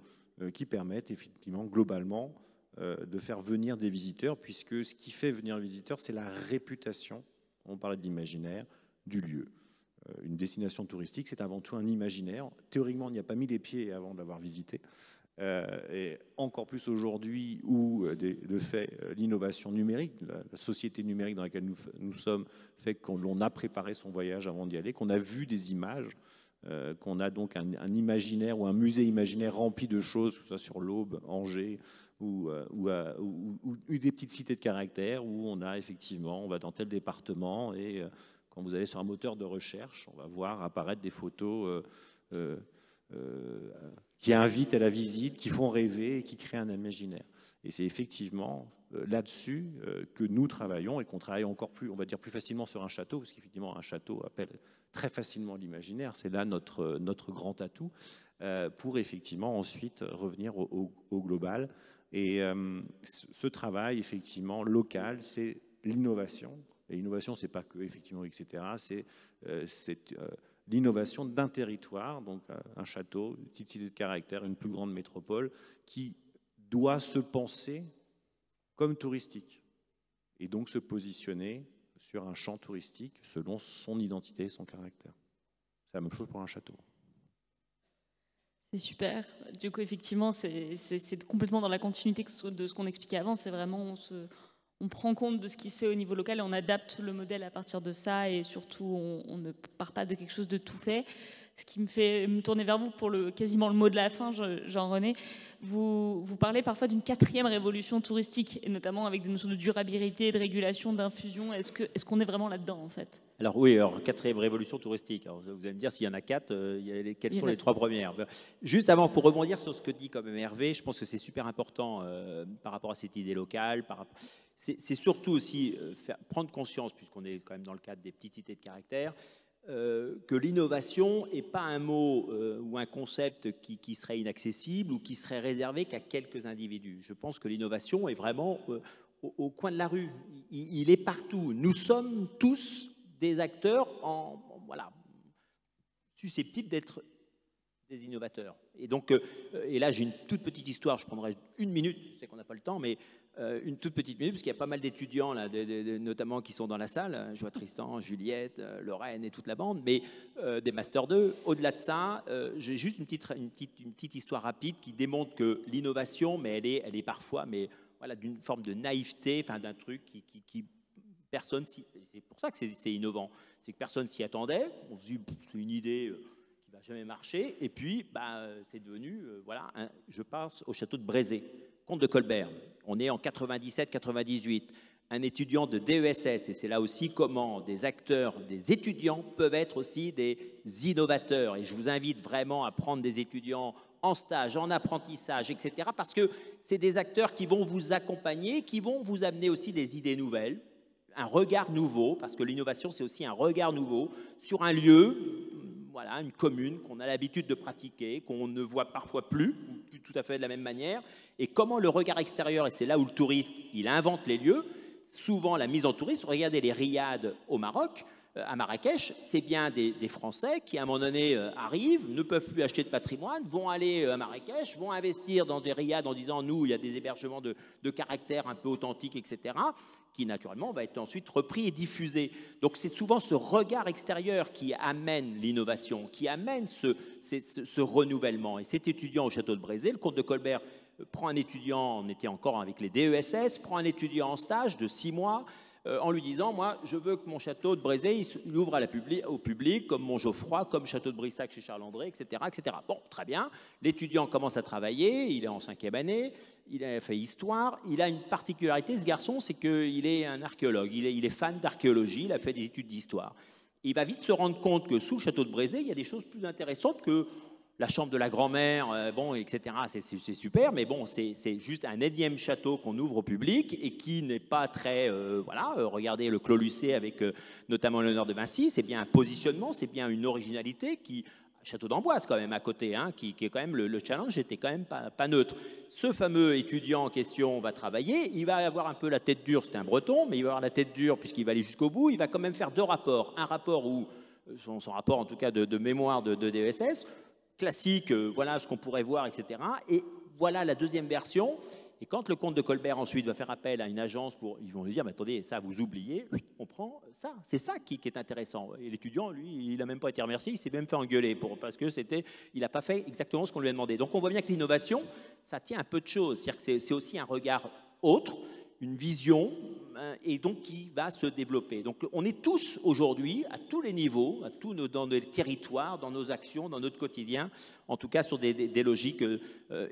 qui permettent effectivement globalement de faire venir des visiteurs, puisque ce qui fait venir le visiteur, c'est la réputation, on parlait de l'imaginaire, du lieu. Une destination touristique, c'est avant tout un imaginaire. Théoriquement, on n'y a pas mis les pieds avant de l'avoir visité. Et encore plus aujourd'hui où, de fait, l'innovation numérique, la société numérique dans laquelle nous sommes, fait qu'on a préparé son voyage avant d'y aller, qu'on a vu des images, qu'on a donc un imaginaire ou un musée imaginaire rempli de choses, que ce soit sur l'Aube, Angers, ou des petites cités de caractère où on a effectivement, on va dans tel département et quand vous allez sur un moteur de recherche, on va voir apparaître des photos qui invitent à la visite, qui font rêver et qui créent un imaginaire. Et c'est effectivement là-dessus que nous travaillons et qu'on travaille encore plus, on va dire plus facilement sur un château, parce qu'effectivement un château appelle très facilement l'imaginaire, c'est là notre grand atout, pour effectivement ensuite revenir au global. Et ce travail effectivement local, c'est l'innovation. Et l'innovation, c'est pas que effectivement etc. C'est l'innovation d'un territoire, donc un château, une petite cité de caractère, une plus grande métropole, qui doit se penser comme touristique et donc se positionner sur un champ touristique selon son identité et son caractère. C'est la même chose pour un château. C'est super. Du coup, effectivement, c'est complètement dans la continuité de ce qu'on expliquait avant. C'est vraiment, on prend compte de ce qui se fait au niveau local et on adapte le modèle à partir de ça. Et surtout, on ne part pas de quelque chose de tout fait. Ce qui me fait me tourner vers vous pour quasiment le mot de la fin, Jean-René. Vous parlez parfois d'une 4e révolution touristique, et notamment avec des notions de durabilité, de régulation, d'infusion. Est-ce qu'on est vraiment là-dedans, en fait? Alors oui, 4e révolution touristique. Alors, vous allez me dire s'il y en a 4, quelles sont les 3 premières? Juste avant, pour rebondir sur ce que dit quand même Hervé, je pense que c'est super important par rapport à cette idée locale. C'est surtout aussi prendre conscience, puisqu'on est quand même dans le cadre des petites cités de caractère, que l'innovation n'est pas un mot ou un concept qui serait inaccessible ou qui serait réservé qu'à quelques individus. Je pense que l'innovation est vraiment au coin de la rue. Il est partout. Nous sommes tous des acteurs voilà, susceptibles d'être des innovateurs. Et donc, et là j'ai une toute petite histoire, je prendrai 1 minute, je sais qu'on n'a pas le temps, mais une toute petite minute, parce qu'il y a pas mal d'étudiants, là, notamment qui sont dans la salle, je vois Tristan, Juliette, Lorraine et toute la bande, mais des Master 2. Au-delà de ça, j'ai juste une petite histoire rapide qui démontre que l'innovation, mais elle est parfois voilà, d'une forme de naïveté, enfin, d'un truc qui personne, c'est pour ça que c'est innovant, c'est que personne s'y attendait, on se dit c'est une idée qui va jamais marcher, et puis c'est devenu, voilà, je passe au château de Brézé, comte de Colbert, on est en 97-98, un étudiant de DESS, et c'est là aussi comment des acteurs, des étudiants peuvent être aussi des innovateurs, et je vous invite vraiment à prendre des étudiants en stage, en apprentissage, etc., parce que c'est des acteurs qui vont vous accompagner, qui vont vous amener aussi des idées nouvelles, un regard nouveau, parce que l'innovation, c'est aussi un regard nouveau sur un lieu, voilà, une commune qu'on a l'habitude de pratiquer, qu'on ne voit parfois plus tout à fait de la même manière, et comment le regard extérieur, et c'est là où le touriste, il invente les lieux, souvent la mise en tourisme, regardez les riades au Maroc, à Marrakech, c'est bien des Français qui, à un moment donné, arrivent, ne peuvent plus acheter de patrimoine, vont aller à Marrakech, vont investir dans des riades en disant, nous, il y a des hébergements de caractère un peu authentiques, etc., qui, naturellement, va être ensuite repris et diffusé. Donc, c'est souvent ce regard extérieur qui amène l'innovation, qui amène ce renouvellement. Et cet étudiant au château de Brézé, le comte de Colbert, prend un étudiant, on était encore avec les DESS, prend un étudiant en stage de 6 mois, en lui disant, moi, je veux que mon château de Brézé, il ouvre au public, comme Montgeoffroy, comme château de Brissac chez Charles-André, etc., etc. Bon, très bien. L'étudiant commence à travailler, il est en 5e année, il a fait histoire. Il a une particularité, ce garçon, c'est qu'il est un archéologue, il est fan d'archéologie, il a fait des études d'histoire. Il va vite se rendre compte que sous le château de Brézé, il y a des choses plus intéressantes que la chambre de la grand-mère, bon, etc., c'est super, mais bon, c'est juste un énième château qu'on ouvre au public et qui n'est pas très, voilà, regardez le Clos Lucé avec notamment l'honneur de Vinci, c'est bien un positionnement, c'est bien une originalité qui, château d'Amboise quand même à côté, hein, qui est quand même, le challenge était quand même pas neutre. Ce fameux étudiant en question va travailler, il va avoir un peu la tête dure, c'était un breton, mais il va avoir la tête dure puisqu'il va aller jusqu'au bout, il va quand même faire 2 rapports, un rapport où, son rapport en tout cas de mémoire de DESS, classique, voilà ce qu'on pourrait voir, etc. Et voilà la deuxième version. Et quand le comte de Colbert ensuite va faire appel à une agence ils vont lui dire, mais attendez, ça vous oubliez, on prend ça. C'est ça qui est intéressant. Et l'étudiant, lui, il n'a même pas été remercié, il s'est même fait engueuler parce que il n'a pas fait exactement ce qu'on lui a demandé. Donc on voit bien que l'innovation, ça tient un peu de choses. C'est-à-dire que c'est aussi un regard autre, une vision, et donc qui va se développer. Donc on est tous aujourd'hui, à tous les niveaux, dans nos territoires, dans nos actions, dans notre quotidien, en tout cas sur des logiques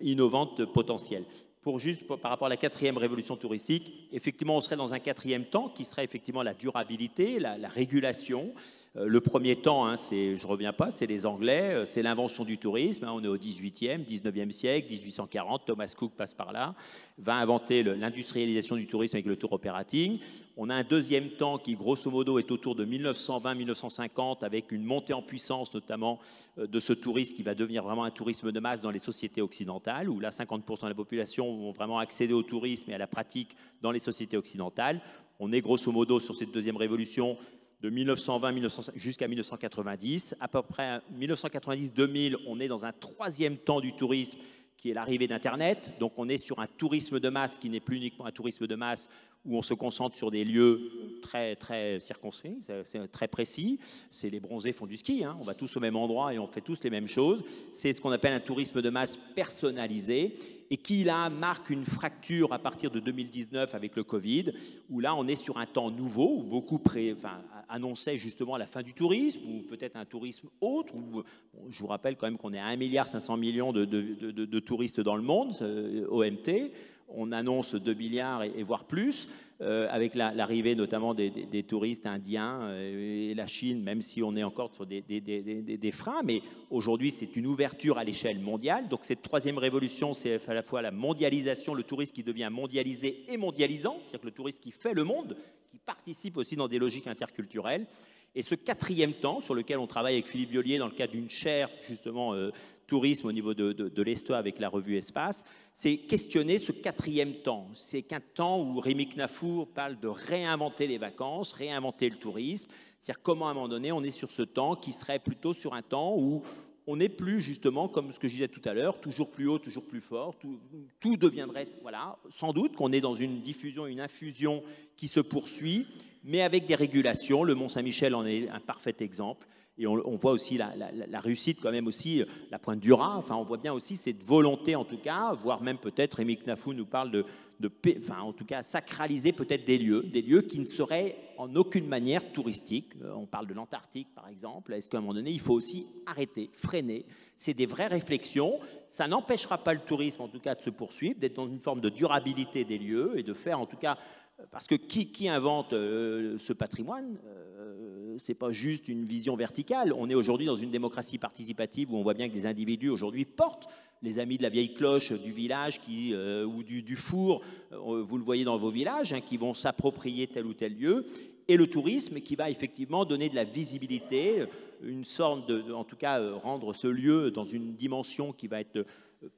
innovantes potentielles. Par rapport à la 4e révolution touristique, effectivement, on serait dans un 4e temps qui serait effectivement la durabilité, la régulation. Le premier temps, hein, je ne reviens pas, c'est les Anglais, c'est l'invention du tourisme. Hein, on est au 18e, 19e siècle, 1840, Thomas Cook passe par là, va inventer l'industrialisation du tourisme avec le tour operating. On a un deuxième temps qui, grosso modo, est autour de 1920-1950, avec une montée en puissance, notamment de ce tourisme qui va devenir vraiment un tourisme de masse dans les sociétés occidentales, où là, 50% de la population vont vraiment accéder au tourisme et à la pratique dans les sociétés occidentales. On est grosso modo sur cette deuxième révolution de 1920 jusqu'à 1990. À peu près 1990-2000, on est dans un troisième temps du tourisme qui est l'arrivée d'Internet. Donc on est sur un tourisme de masse qui n'est plus uniquement un tourisme de masse où on se concentre sur des lieux très, très circonscrits, c'est très précis. C'est les bronzés font du ski, hein. On va tous au même endroit et on fait tous les mêmes choses. C'est ce qu'on appelle un tourisme de masse personnalisé et qui, là, marque une fracture à partir de 2019 avec le Covid, où là, on est sur un temps nouveau, où beaucoup annonçaient justement la fin du tourisme, ou peut-être un tourisme autre. Je vous rappelle quand même qu'on est à 1,5 milliard de touristes dans le monde, OMT. On annonce 2 milliards et voire plus, avec l'arrivée notamment des touristes indiens et la Chine, même si on est encore sur des freins. Mais aujourd'hui, c'est une ouverture à l'échelle mondiale. Donc cette troisième révolution, c'est à la fois la mondialisation, le tourisme qui devient mondialisé et mondialisant, c'est-à-dire que le tourisme qui fait le monde, qui participe aussi dans des logiques interculturelles. Et ce quatrième temps, sur lequel on travaille avec Philippe Violier dans le cadre d'une chaire, justement, tourisme au niveau de l'ESTOA avec la revue Espace, c'est questionner ce quatrième temps. C'est qu'un temps où Rémi Knafour parle de réinventer les vacances, réinventer le tourisme. C'est-à-dire comment, à un moment donné, on est sur ce temps qui serait plutôt sur un temps où on n'est plus, justement, comme ce que je disais tout à l'heure, toujours plus haut, toujours plus fort. Tout deviendrait, voilà, sans doute qu'on est dans une diffusion, une infusion qui se poursuit, mais avec des régulations. Le Mont-Saint-Michel en est un parfait exemple. Et on voit aussi la réussite, quand même aussi, la Pointe du Raz. Enfin, on voit bien aussi cette volonté, en tout cas, voire même peut-être, Rémi Knafour nous parle en tout cas, sacraliser peut-être des lieux qui ne seraient en aucune manière touristiques. On parle de l'Antarctique, par exemple. Est-ce qu'à un moment donné, il faut aussi arrêter, freiner? C'est des vraies réflexions. Ça n'empêchera pas le tourisme, en tout cas, de se poursuivre, d'être dans une forme de durabilité des lieux et de faire, en tout cas, parce que qui invente ce patrimoine? C'est pas juste une vision verticale. On est aujourd'hui dans une démocratie participative où on voit bien que des individus aujourd'hui portent les amis de la vieille cloche du village ou du four, vous le voyez dans vos villages, hein, qui vont s'approprier tel ou tel lieu. Et le tourisme qui va effectivement donner de la visibilité, une sorte en tout cas, rendre ce lieu dans une dimension qui va être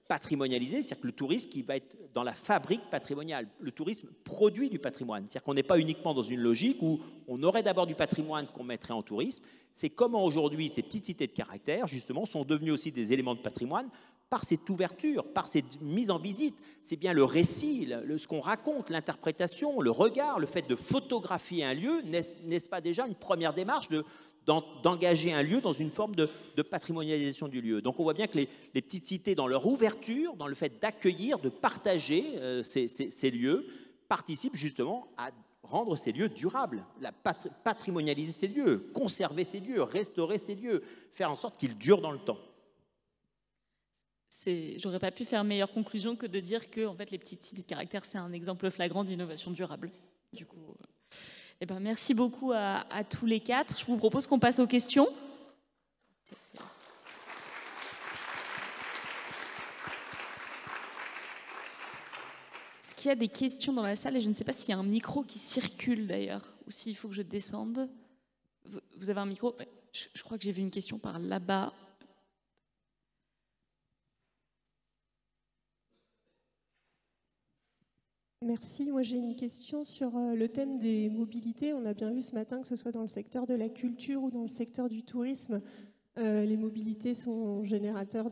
patrimonialisé, c'est-à-dire que le tourisme qui va être dans la fabrique patrimoniale. Le tourisme produit du patrimoine, c'est-à-dire qu'on n'est pas uniquement dans une logique où on aurait d'abord du patrimoine qu'on mettrait en tourisme. C'est comment aujourd'hui ces petites cités de caractère, justement, sont devenues aussi des éléments de patrimoine par cette ouverture, par cette mise en visite. C'est bien le récit, ce qu'on raconte, l'interprétation, le regard, le fait de photographier un lieu, n'est-ce pas déjà une première démarche d'engager un lieu dans une forme de patrimonialisation du lieu. Donc on voit bien que les petites cités, dans leur ouverture, dans le fait d'accueillir, de partager ces lieux, participent justement à rendre ces lieux durables, patrimonialiser ces lieux, conserver ces lieux, restaurer ces lieux, faire en sorte qu'ils durent dans le temps. J'aurais pas pu faire meilleure conclusion que de dire que en fait, les petites cités de caractère, c'est un exemple flagrant d'innovation durable. Du coup, eh ben, merci beaucoup à tous les quatre. Je vous propose qu'on passe aux questions. Est-ce qu'il y a des questions dans la salle? Et je ne sais pas s'il y a un micro qui circule d'ailleurs, ou s'il faut que je descende. Vous avez un micro? Je crois que j'ai vu une question par là-bas. Merci. Moi, j'ai une question sur le thème des mobilités. On a bien vu ce matin, que ce soit dans le secteur de la culture ou dans le secteur du tourisme, les mobilités sont générateurs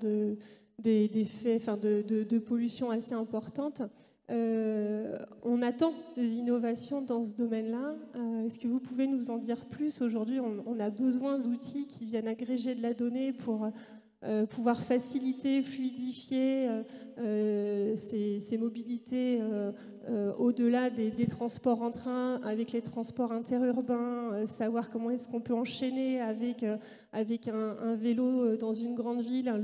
d'effets, de pollution assez importantes. On attend des innovations dans ce domaine-là. Est-ce que vous pouvez nous en dire plus? Aujourd'hui, on a besoin d'outils qui viennent agréger de la donnée pour pouvoir faciliter, fluidifier ces mobilités au-delà des transports en train, avec les transports interurbains, savoir comment est-ce qu'on peut enchaîner avec un vélo dans une grande ville, un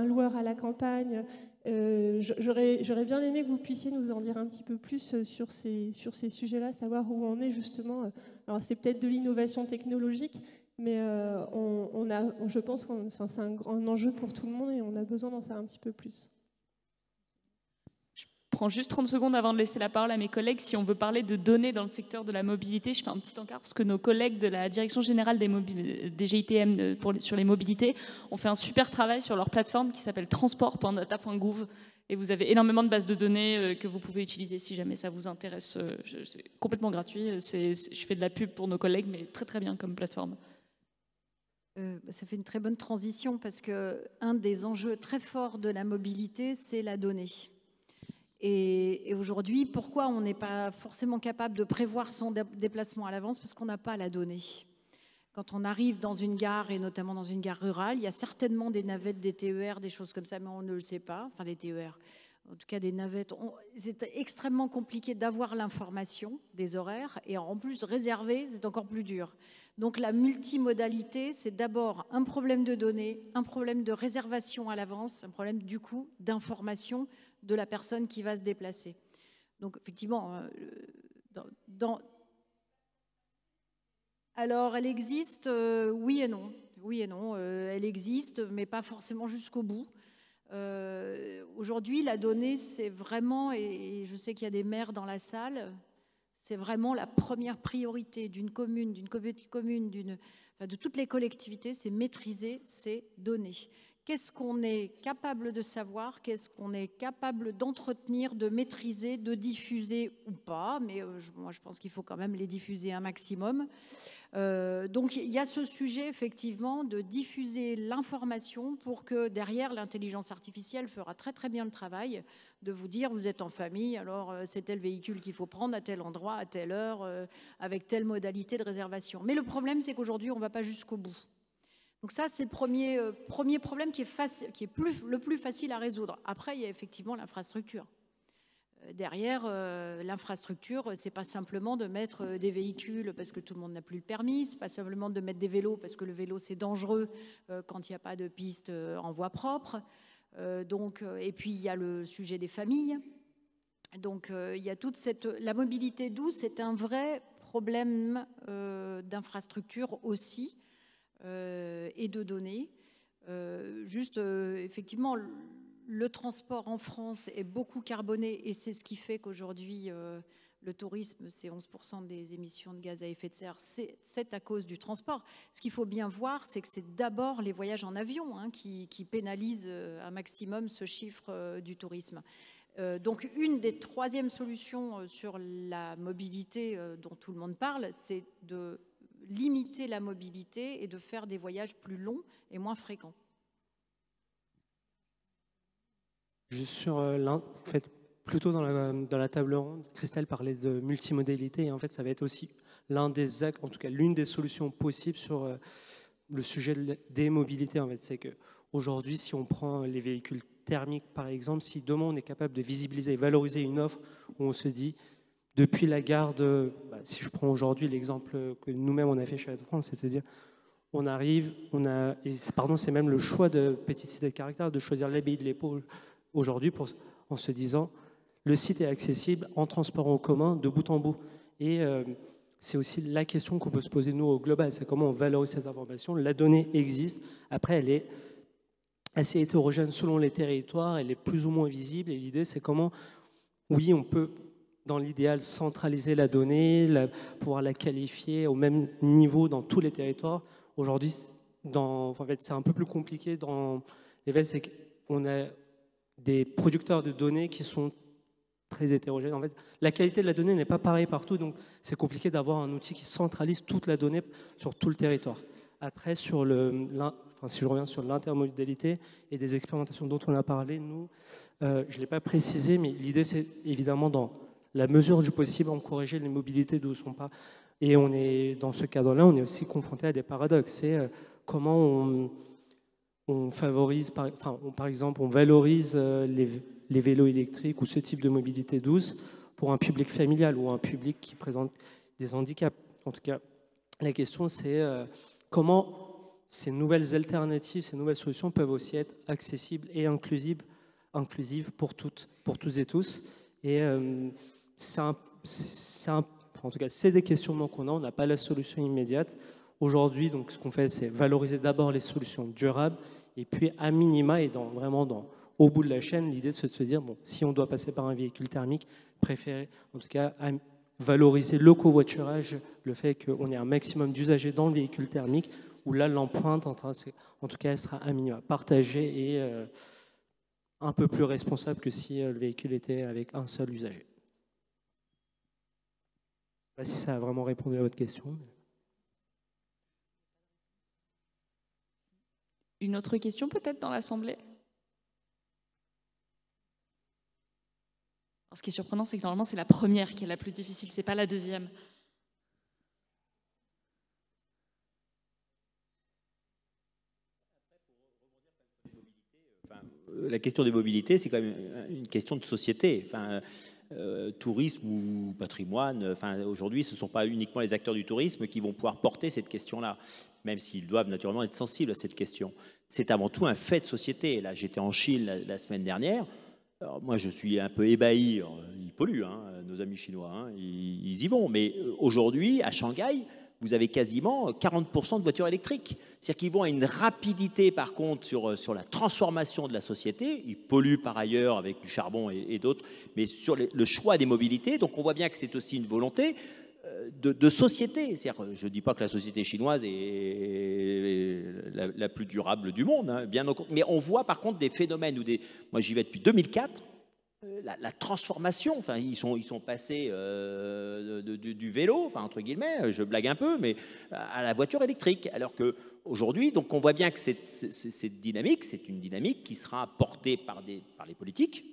loueur à la campagne. J'aurais bien aimé que vous puissiez nous en dire un petit peu plus sur ces sujets-là, savoir où on est justement. Alors c'est peut-être de l'innovation technologique, mais je pense que c'est un grand enjeu pour tout le monde et on a besoin d'en savoir un petit peu plus. Je prends juste 30 secondes avant de laisser la parole à mes collègues. Si on veut parler de données dans le secteur de la mobilité, je fais un petit encart parce que nos collègues de la Direction Générale des GITM sur les mobilités ont fait un super travail sur leur plateforme qui s'appelle transport.data.gouv. Et vous avez énormément de bases de données que vous pouvez utiliser si jamais ça vous intéresse. C'est complètement gratuit. Je fais de la pub pour nos collègues, mais très très bien comme plateforme. Ça fait une très bonne transition parce qu'un des enjeux très forts de la mobilité, c'est la donnée. Et aujourd'hui, pourquoi on n'est pas forcément capable de prévoir son déplacement à l'avance? Parce qu'on n'a pas la donnée. Quand on arrive dans une gare, et notamment dans une gare rurale, il y a certainement des navettes, des TER, des choses comme ça, mais on ne le sait pas. Enfin, des TER, en tout cas des navettes. C'est extrêmement compliqué d'avoir l'information des horaires, et en plus, réserver, c'est encore plus dur. Donc la multimodalité, c'est d'abord un problème de données, un problème de réservation à l'avance, un problème du coup d'information de la personne qui va se déplacer. Donc effectivement, alors elle existe, oui et non. Oui et non, elle existe, mais pas forcément jusqu'au bout. Aujourd'hui, la donnée, c'est vraiment, et je sais qu'il y a des maires dans la salle, c'est vraiment la première priorité d'une commune, d'une petite commune, de toutes les collectivités, c'est maîtriser ces données. Qu'est-ce qu'on est capable de savoir? Qu'est-ce qu'on est capable d'entretenir, de maîtriser, de diffuser ou pas? Mais moi, je pense qu'il faut quand même les diffuser un maximum. Donc, il y a ce sujet, effectivement, de diffuser l'information pour que, derrière, l'intelligence artificielle fera très, très bien le travail de vous dire, vous êtes en famille, alors c'est tel véhicule qu'il faut prendre à tel endroit, à telle heure, avec telle modalité de réservation. Mais le problème, c'est qu'aujourd'hui, on ne va pas jusqu'au bout. Donc ça, c'est le premier problème qui est le plus facile à résoudre. Après, il y a effectivement l'infrastructure. Derrière, l'infrastructure, c'est pas simplement de mettre des véhicules parce que tout le monde n'a plus le permis, c'est pas simplement de mettre des vélos parce que le vélo, c'est dangereux quand il n'y a pas de piste en voie propre. Et puis, il y a le sujet des familles. Donc, il y a toute la mobilité douce, c'est un vrai problème d'infrastructure aussi. Et de données. Effectivement, le transport en France est beaucoup carboné et c'est ce qui fait qu'aujourd'hui, le tourisme, c'est 11% des émissions de gaz à effet de serre. C'est à cause du transport. Ce qu'il faut bien voir, c'est que c'est d'abord les voyages en avion qui pénalisent un maximum ce chiffre du tourisme. Donc, une des troisièmes solutions sur la mobilité dont tout le monde parle, c'est de limiter la mobilité et de faire des voyages plus longs et moins fréquents. Juste sur en fait, plutôt dans la table ronde, Christelle parlait de multimodalité et en fait, ça va être aussi l'un des axes, en tout cas l'une des solutions possibles sur le sujet des mobilités. En fait, c'est que aujourd'hui, si on prend les véhicules thermiques par exemple, si demain on est capable de visibiliser et valoriser une offre où on se dit depuis la gare de, si je prends aujourd'hui l'exemple que nous-mêmes on a fait chez Air France, c'est-à-dire on arrive, c'est même le choix de Petite Cité de Caractère de choisir l'abbaye de l'Épau aujourd'hui en se disant le site est accessible en transport en commun de bout en bout. Et c'est aussi la question qu'on peut se poser nous au global, c'est comment on valorise cette information. La donnée existe, après elle est assez hétérogène selon les territoires, elle est plus ou moins visible et l'idée c'est comment, oui on peut dans l'idéal, centraliser la donnée, pouvoir la qualifier au même niveau dans tous les territoires. Aujourd'hui, en fait, c'est un peu plus compliqué dans les faits, c'est qu'on a des producteurs de données qui sont très hétérogènes. En fait, la qualité de la donnée n'est pas pareille partout, donc c'est compliqué d'avoir un outil qui centralise toute la donnée sur tout le territoire. Après, si je reviens sur l'intermodalité et des expérimentations dont on a parlé, nous, je ne l'ai pas précisé, mais l'idée, c'est évidemment dans la mesure du possible, encourager les mobilités d'où ne sont pas. Et on est, dans ce cadre-là, on est aussi confronté à des paradoxes. C'est comment on favorise, par exemple, on valorise les vélos électriques ou ce type de mobilité douce pour un public familial ou un public qui présente des handicaps. En tout cas, la question, c'est comment ces nouvelles alternatives, ces nouvelles solutions peuvent aussi être accessibles et inclusives inclusive pour toutes, pour tous et tous. Et en tout cas, c'est des questionnements qu'on a. On n'a pas la solution immédiate. Aujourd'hui, donc, ce qu'on fait, c'est valoriser d'abord les solutions durables, et puis à minima, et au bout de la chaîne, l'idée c'est de se dire, bon, si on doit passer par un véhicule thermique, préférer, en tout cas, valoriser le covoiturage, le fait qu'on ait un maximum d'usagers dans le véhicule thermique, où là, l'empreinte, en tout cas, elle sera à minima partagée et un peu plus responsable que si le véhicule était avec un seul usager. Je ne sais pas si ça a vraiment répondu à votre question. Une autre question peut-être dans l'Assemblée? Ce qui est surprenant, c'est que normalement, c'est la première qui est la plus difficile, ce n'est pas la deuxième. La question des mobilités, c'est quand même une question de société. Enfin, tourisme ou patrimoine, enfin, aujourd'hui, ce ne sont pas uniquement les acteurs du tourisme qui vont pouvoir porter cette question-là, même s'ils doivent naturellement être sensibles à cette question. C'est avant tout un fait de société. Là, j'étais en Chine la semaine dernière. Alors, moi, je suis un peu ébahi. Ils polluent, hein, nos amis chinois, hein, ils y vont. Mais aujourd'hui, à Shanghai, vous avez quasiment 40% de voitures électriques. C'est-à-dire qu'ils vont à une rapidité, par contre, sur la transformation de la société. Ils polluent par ailleurs avec du charbon et d'autres, mais sur le choix des mobilités. Donc, on voit bien que c'est aussi une volonté de société. Je ne dis pas que la société chinoise est la plus durable du monde, hein, bien au contraire. Mais on voit par contre des phénomènes moi j'y vais depuis 2004, la transformation. Enfin, ils sont passés du vélo, enfin entre guillemets, je blague un peu, mais à la voiture électrique. Alors qu'aujourd'hui, donc on voit bien que cette dynamique, c'est une dynamique qui sera portée par les politiques,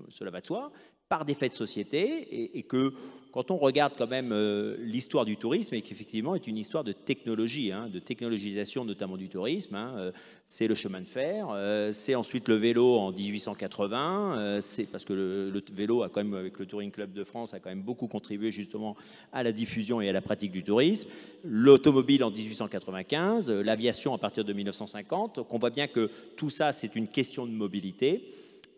cela va de soi, par des faits de société, et que quand on regarde quand même l'histoire du tourisme, et qu'effectivement est une histoire de technologie, hein, de technologisation notamment du tourisme, hein, c'est le chemin de fer, c'est ensuite le vélo en 1880, c'est parce que le vélo a quand même, avec le Touring Club de France, a quand même beaucoup contribué justement à la diffusion et à la pratique du tourisme, l'automobile en 1895, l'aviation à partir de 1950, donc on voit bien que tout ça c'est une question de mobilité,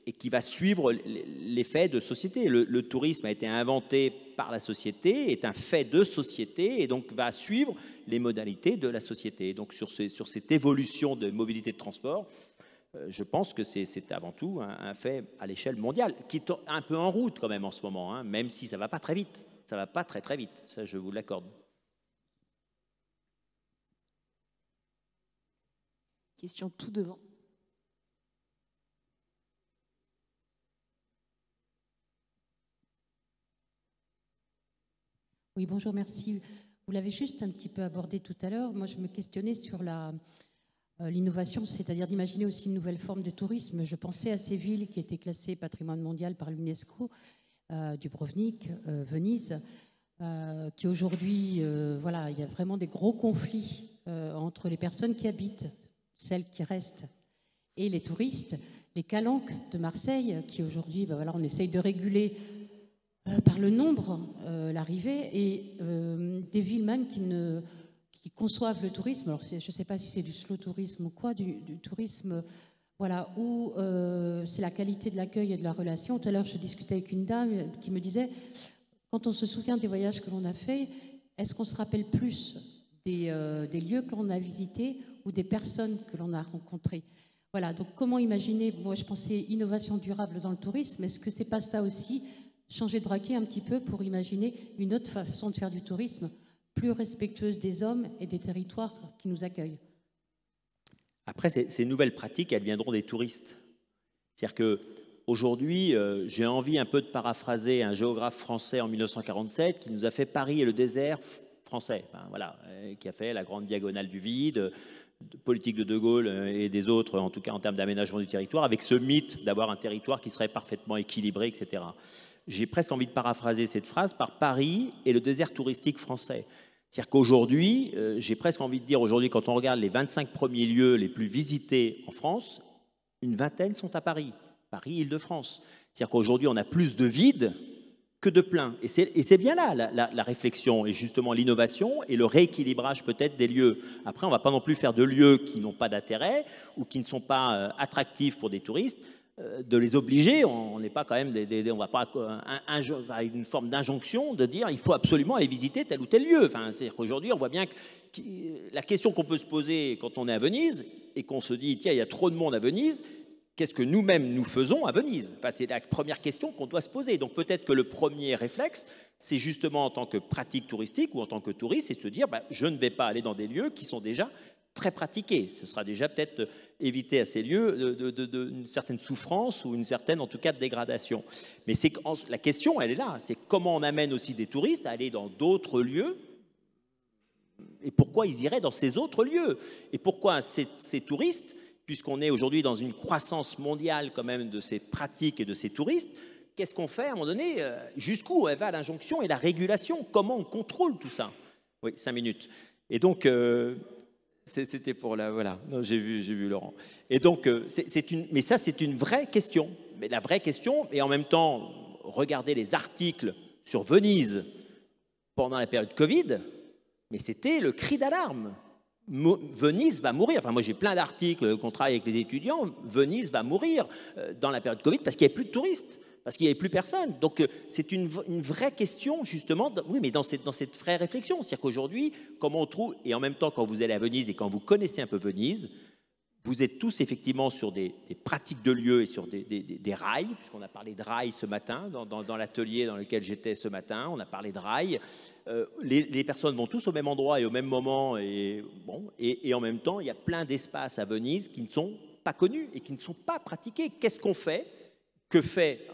et qui va suivre l'effet de société. Le tourisme a été inventé par la société, est un fait de société, et donc va suivre les modalités de la société. Donc sur cette évolution de mobilité de transport, je pense que c'est avant tout un fait à l'échelle mondiale, qui est un peu en route quand même en ce moment, hein, même si ça ne va pas très vite. Ça ne va pas très très vite, ça je vous l'accorde. Question tout devant. Oui, bonjour, merci. Vous l'avez juste un petit peu abordé tout à l'heure. Moi, je me questionnais sur l'innovation, c'est-à-dire d'imaginer aussi une nouvelle forme de tourisme. Je pensais à ces villes qui étaient classées patrimoine mondial par l'UNESCO, Dubrovnik, Venise, qui aujourd'hui, voilà, il y a vraiment des gros conflits entre les personnes qui habitent, celles qui restent, et les touristes. Les calanques de Marseille, qui aujourd'hui, voilà, on essaye de réguler par le nombre, l'arrivée, et des villes même qui conçoivent le tourisme. Alors, je ne sais pas si c'est du slow tourisme ou quoi, du tourisme, voilà, où c'est la qualité de l'accueil et de la relation. Tout à l'heure, je discutais avec une dame qui me disait, quand on se souvient des voyages que l'on a faits, est-ce qu'on se rappelle plus des lieux que l'on a visités ou des personnes que l'on a rencontrées? Voilà, donc comment imaginer, moi je pensais innovation durable dans le tourisme, est-ce que c'est pas ça aussi, changer de braquet un petit peu pour imaginer une autre façon de faire du tourisme, plus respectueuse des hommes et des territoires qui nous accueillent? Après, ces nouvelles pratiques, elles viendront des touristes. C'est-à-dire qu'aujourd'hui, j'ai envie un peu de paraphraser un géographe français en 1947 qui nous a fait Paris et le désert français, enfin, voilà, qui a fait la grande diagonale du vide, politique de Gaulle et des autres, en tout cas en termes d'aménagement du territoire, avec ce mythe d'avoir un territoire qui serait parfaitement équilibré, etc. J'ai presque envie de paraphraser cette phrase par Paris et le désert touristique français. C'est-à-dire qu'aujourd'hui, j'ai presque envie de dire, aujourd'hui, quand on regarde les 25 premiers lieux les plus visités en France, une vingtaine sont à Paris, Île-de-France. C'est-à-dire qu'aujourd'hui, on a plus de vides que de pleins. Et c'est bien là la réflexion, et justement l'innovation et le rééquilibrage peut-être des lieux. Après, on ne va pas non plus faire de lieux qui n'ont pas d'intérêt ou qui ne sont pas attractifs pour des touristes. de les obliger. On n'est pas quand même, on va pas avec une forme d'injonction de dire il faut absolument aller visiter tel ou tel lieu. Enfin, c'est-à-dire qu'aujourd'hui, on voit bien que la question qu'on peut se poser quand on est à Venise et qu'on se dit tiens, il y a trop de monde à Venise. Qu'est-ce que nous-mêmes nous faisons à Venise? Enfin, c'est la première question qu'on doit se poser. Donc peut-être que le premier réflexe, c'est justement en tant que pratique touristique ou en tant que touriste, c'est de se dire je ne vais pas aller dans des lieux qui sont déjà très pratiqués. Ce sera déjà peut-être éviter à ces lieux une certaine souffrance ou une certaine, en tout cas, dégradation. Mais la question, elle est là. C'est comment on amène aussi des touristes à aller dans d'autres lieux et pourquoi ils iraient dans ces autres lieux. Et pourquoi ces touristes, puisqu'on est aujourd'hui dans une croissance mondiale quand même de ces pratiques et de ces touristes, qu'est-ce qu'on fait à un moment donné? Jusqu'où elle va l'injonction et la régulation? Comment on contrôle tout ça? Oui, 5 minutes. Et donc, c'était pour la... Voilà, j'ai vu Laurent. Et donc, mais ça, c'est une vraie question. Mais la vraie question, et en même temps, regardez les articles sur Venise pendant la période Covid, mais c'était le cri d'alarme. Venise va mourir. Enfin, moi, j'ai plein d'articles qu'on travaille avec les étudiants. Venise va mourir dans la période Covid parce qu'il n'y avait plus de touristes, parce qu'il n'y avait plus personne. Donc, c'est une vraie question, justement, oui, mais dans cette vraie réflexion. C'est-à-dire qu'aujourd'hui, comment on trouve, et en même temps, quand vous allez à Venise et quand vous connaissez un peu Venise, vous êtes tous effectivement sur des pratiques de lieux et sur des rails, puisqu'on a parlé de rails ce matin, dans l'atelier dans lequel j'étais ce matin, on a parlé de rails. Les personnes vont tous au même endroit et au même moment, et en même temps, il y a plein d'espaces à Venise qui ne sont pas connus et qui ne sont pas pratiqués. Qu'est-ce qu'on fait? Que fait,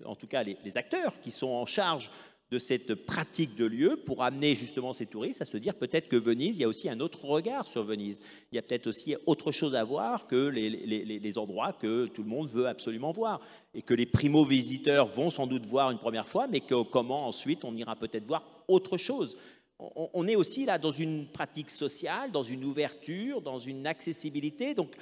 en tout cas, les acteurs qui sont en charge de cette pratique de lieu pour amener justement ces touristes à se dire peut-être que Venise, il y a aussi un autre regard sur Venise. Il y a peut-être aussi autre chose à voir que les endroits que tout le monde veut absolument voir. Et que les primo-visiteurs vont sans doute voir une première fois, mais comment ensuite on ira peut-être voir autre chose. On est aussi là dans une pratique sociale, dans une ouverture, dans une accessibilité. Donc,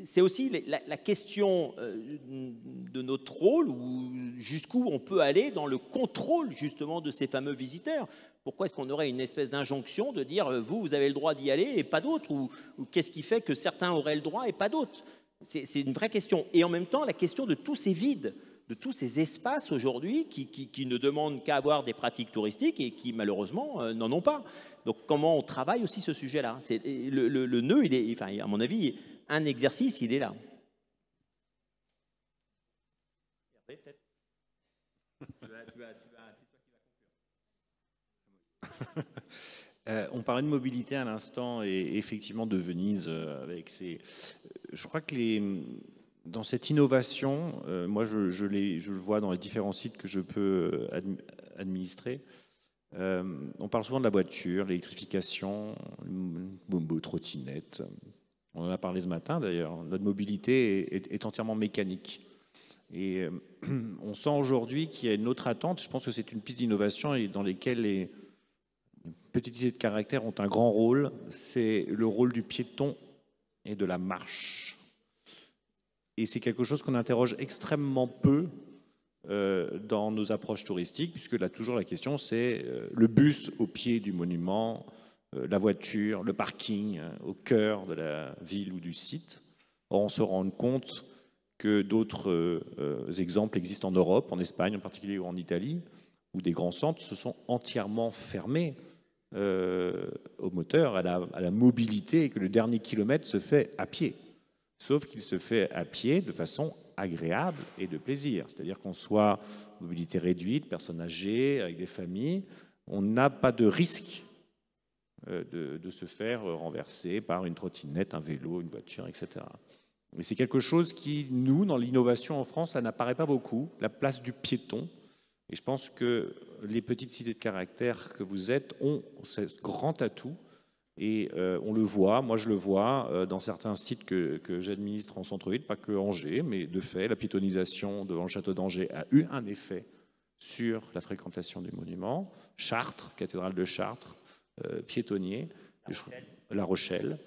c'est aussi la question de notre rôle, ou jusqu'où on peut aller dans le contrôle justement de ces fameux visiteurs. Pourquoi est-ce qu'on aurait une espèce d'injonction de dire vous avez le droit d'y aller et pas d'autres, ou qu'est-ce qui fait que certains auraient le droit et pas d'autres? C'est une vraie question. Et en même temps, la question de tous ces vides, de tous ces espaces aujourd'hui qui ne demandent qu'à avoir des pratiques touristiques et qui malheureusement n'en ont pas. Donc comment on travaille aussi ce sujet-là? Le nœud, il est, enfin, à mon avis, un exercice, il est là. On parlait de mobilité à l'instant et effectivement de Venise avec je crois que dans cette innovation, moi je le vois dans les différents sites que je peux administrer. On parle souvent de la voiture, l'électrification, les trottinettes. On en a parlé ce matin d'ailleurs. Notre mobilité est entièrement mécanique. Et on sent aujourd'hui qu'il y a une autre attente. Je pense que c'est une piste d'innovation et dans lesquelles les petites idées de caractère ont un grand rôle. C'est le rôle du piéton et de la marche. Et c'est quelque chose qu'on interroge extrêmement peu dans nos approches touristiques, puisque là, toujours la question, c'est le bus au pied du monument, la voiture, le parking au cœur de la ville ou du site. Or, on se rend compte que d'autres exemples existent en Europe, en Espagne en particulier ou en Italie, où des grands centres se sont entièrement fermés au moteur, à la mobilité, et que le dernier kilomètre se fait à pied. Sauf qu'il se fait à pied de façon agréable et de plaisir. C'est-à-dire qu'on soit mobilité réduite, personnes âgées, avec des familles, on n'a pas de risque de se faire renverser par une trottinette, un vélo, une voiture, etc. Mais c'est quelque chose qui, nous, dans l'innovation en France, ça n'apparaît pas beaucoup, la place du piéton. Et je pense que les petites cités de caractère que vous êtes ont ce grand atout. Et on le voit, moi je le vois dans certains sites que j'administre en centre-ville, pas que Angers, mais de fait, la piétonisation devant le château d'Angers a eu un effet sur la fréquentation des monuments. Chartres, cathédrale de Chartres, piétonnier, La Rochelle.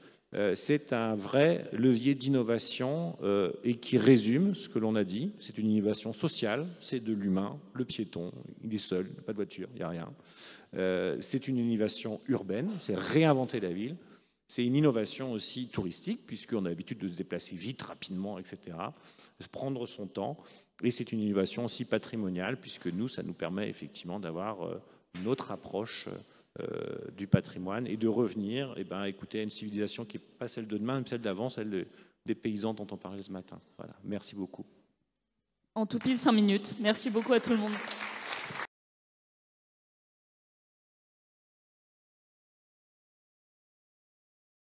C'est un vrai levier d'innovation et qui résume ce que l'on a dit. C'est une innovation sociale, c'est de l'humain, le piéton, il est seul, pas de voiture, il n'y a rien. C'est une innovation urbaine, c'est réinventer la ville. C'est une innovation aussi touristique, puisqu'on a l'habitude de se déplacer vite, rapidement, etc., de se prendre son temps. Et c'est une innovation aussi patrimoniale, puisque nous, ça nous permet effectivement d'avoir une autre approche du patrimoine et de revenir écoutez, à une civilisation qui n'est pas celle de demain, mais celle d'avant, celle des paysans dont on parlait ce matin. Voilà. Merci beaucoup. En tout pile 5 minutes. Merci beaucoup à tout le monde.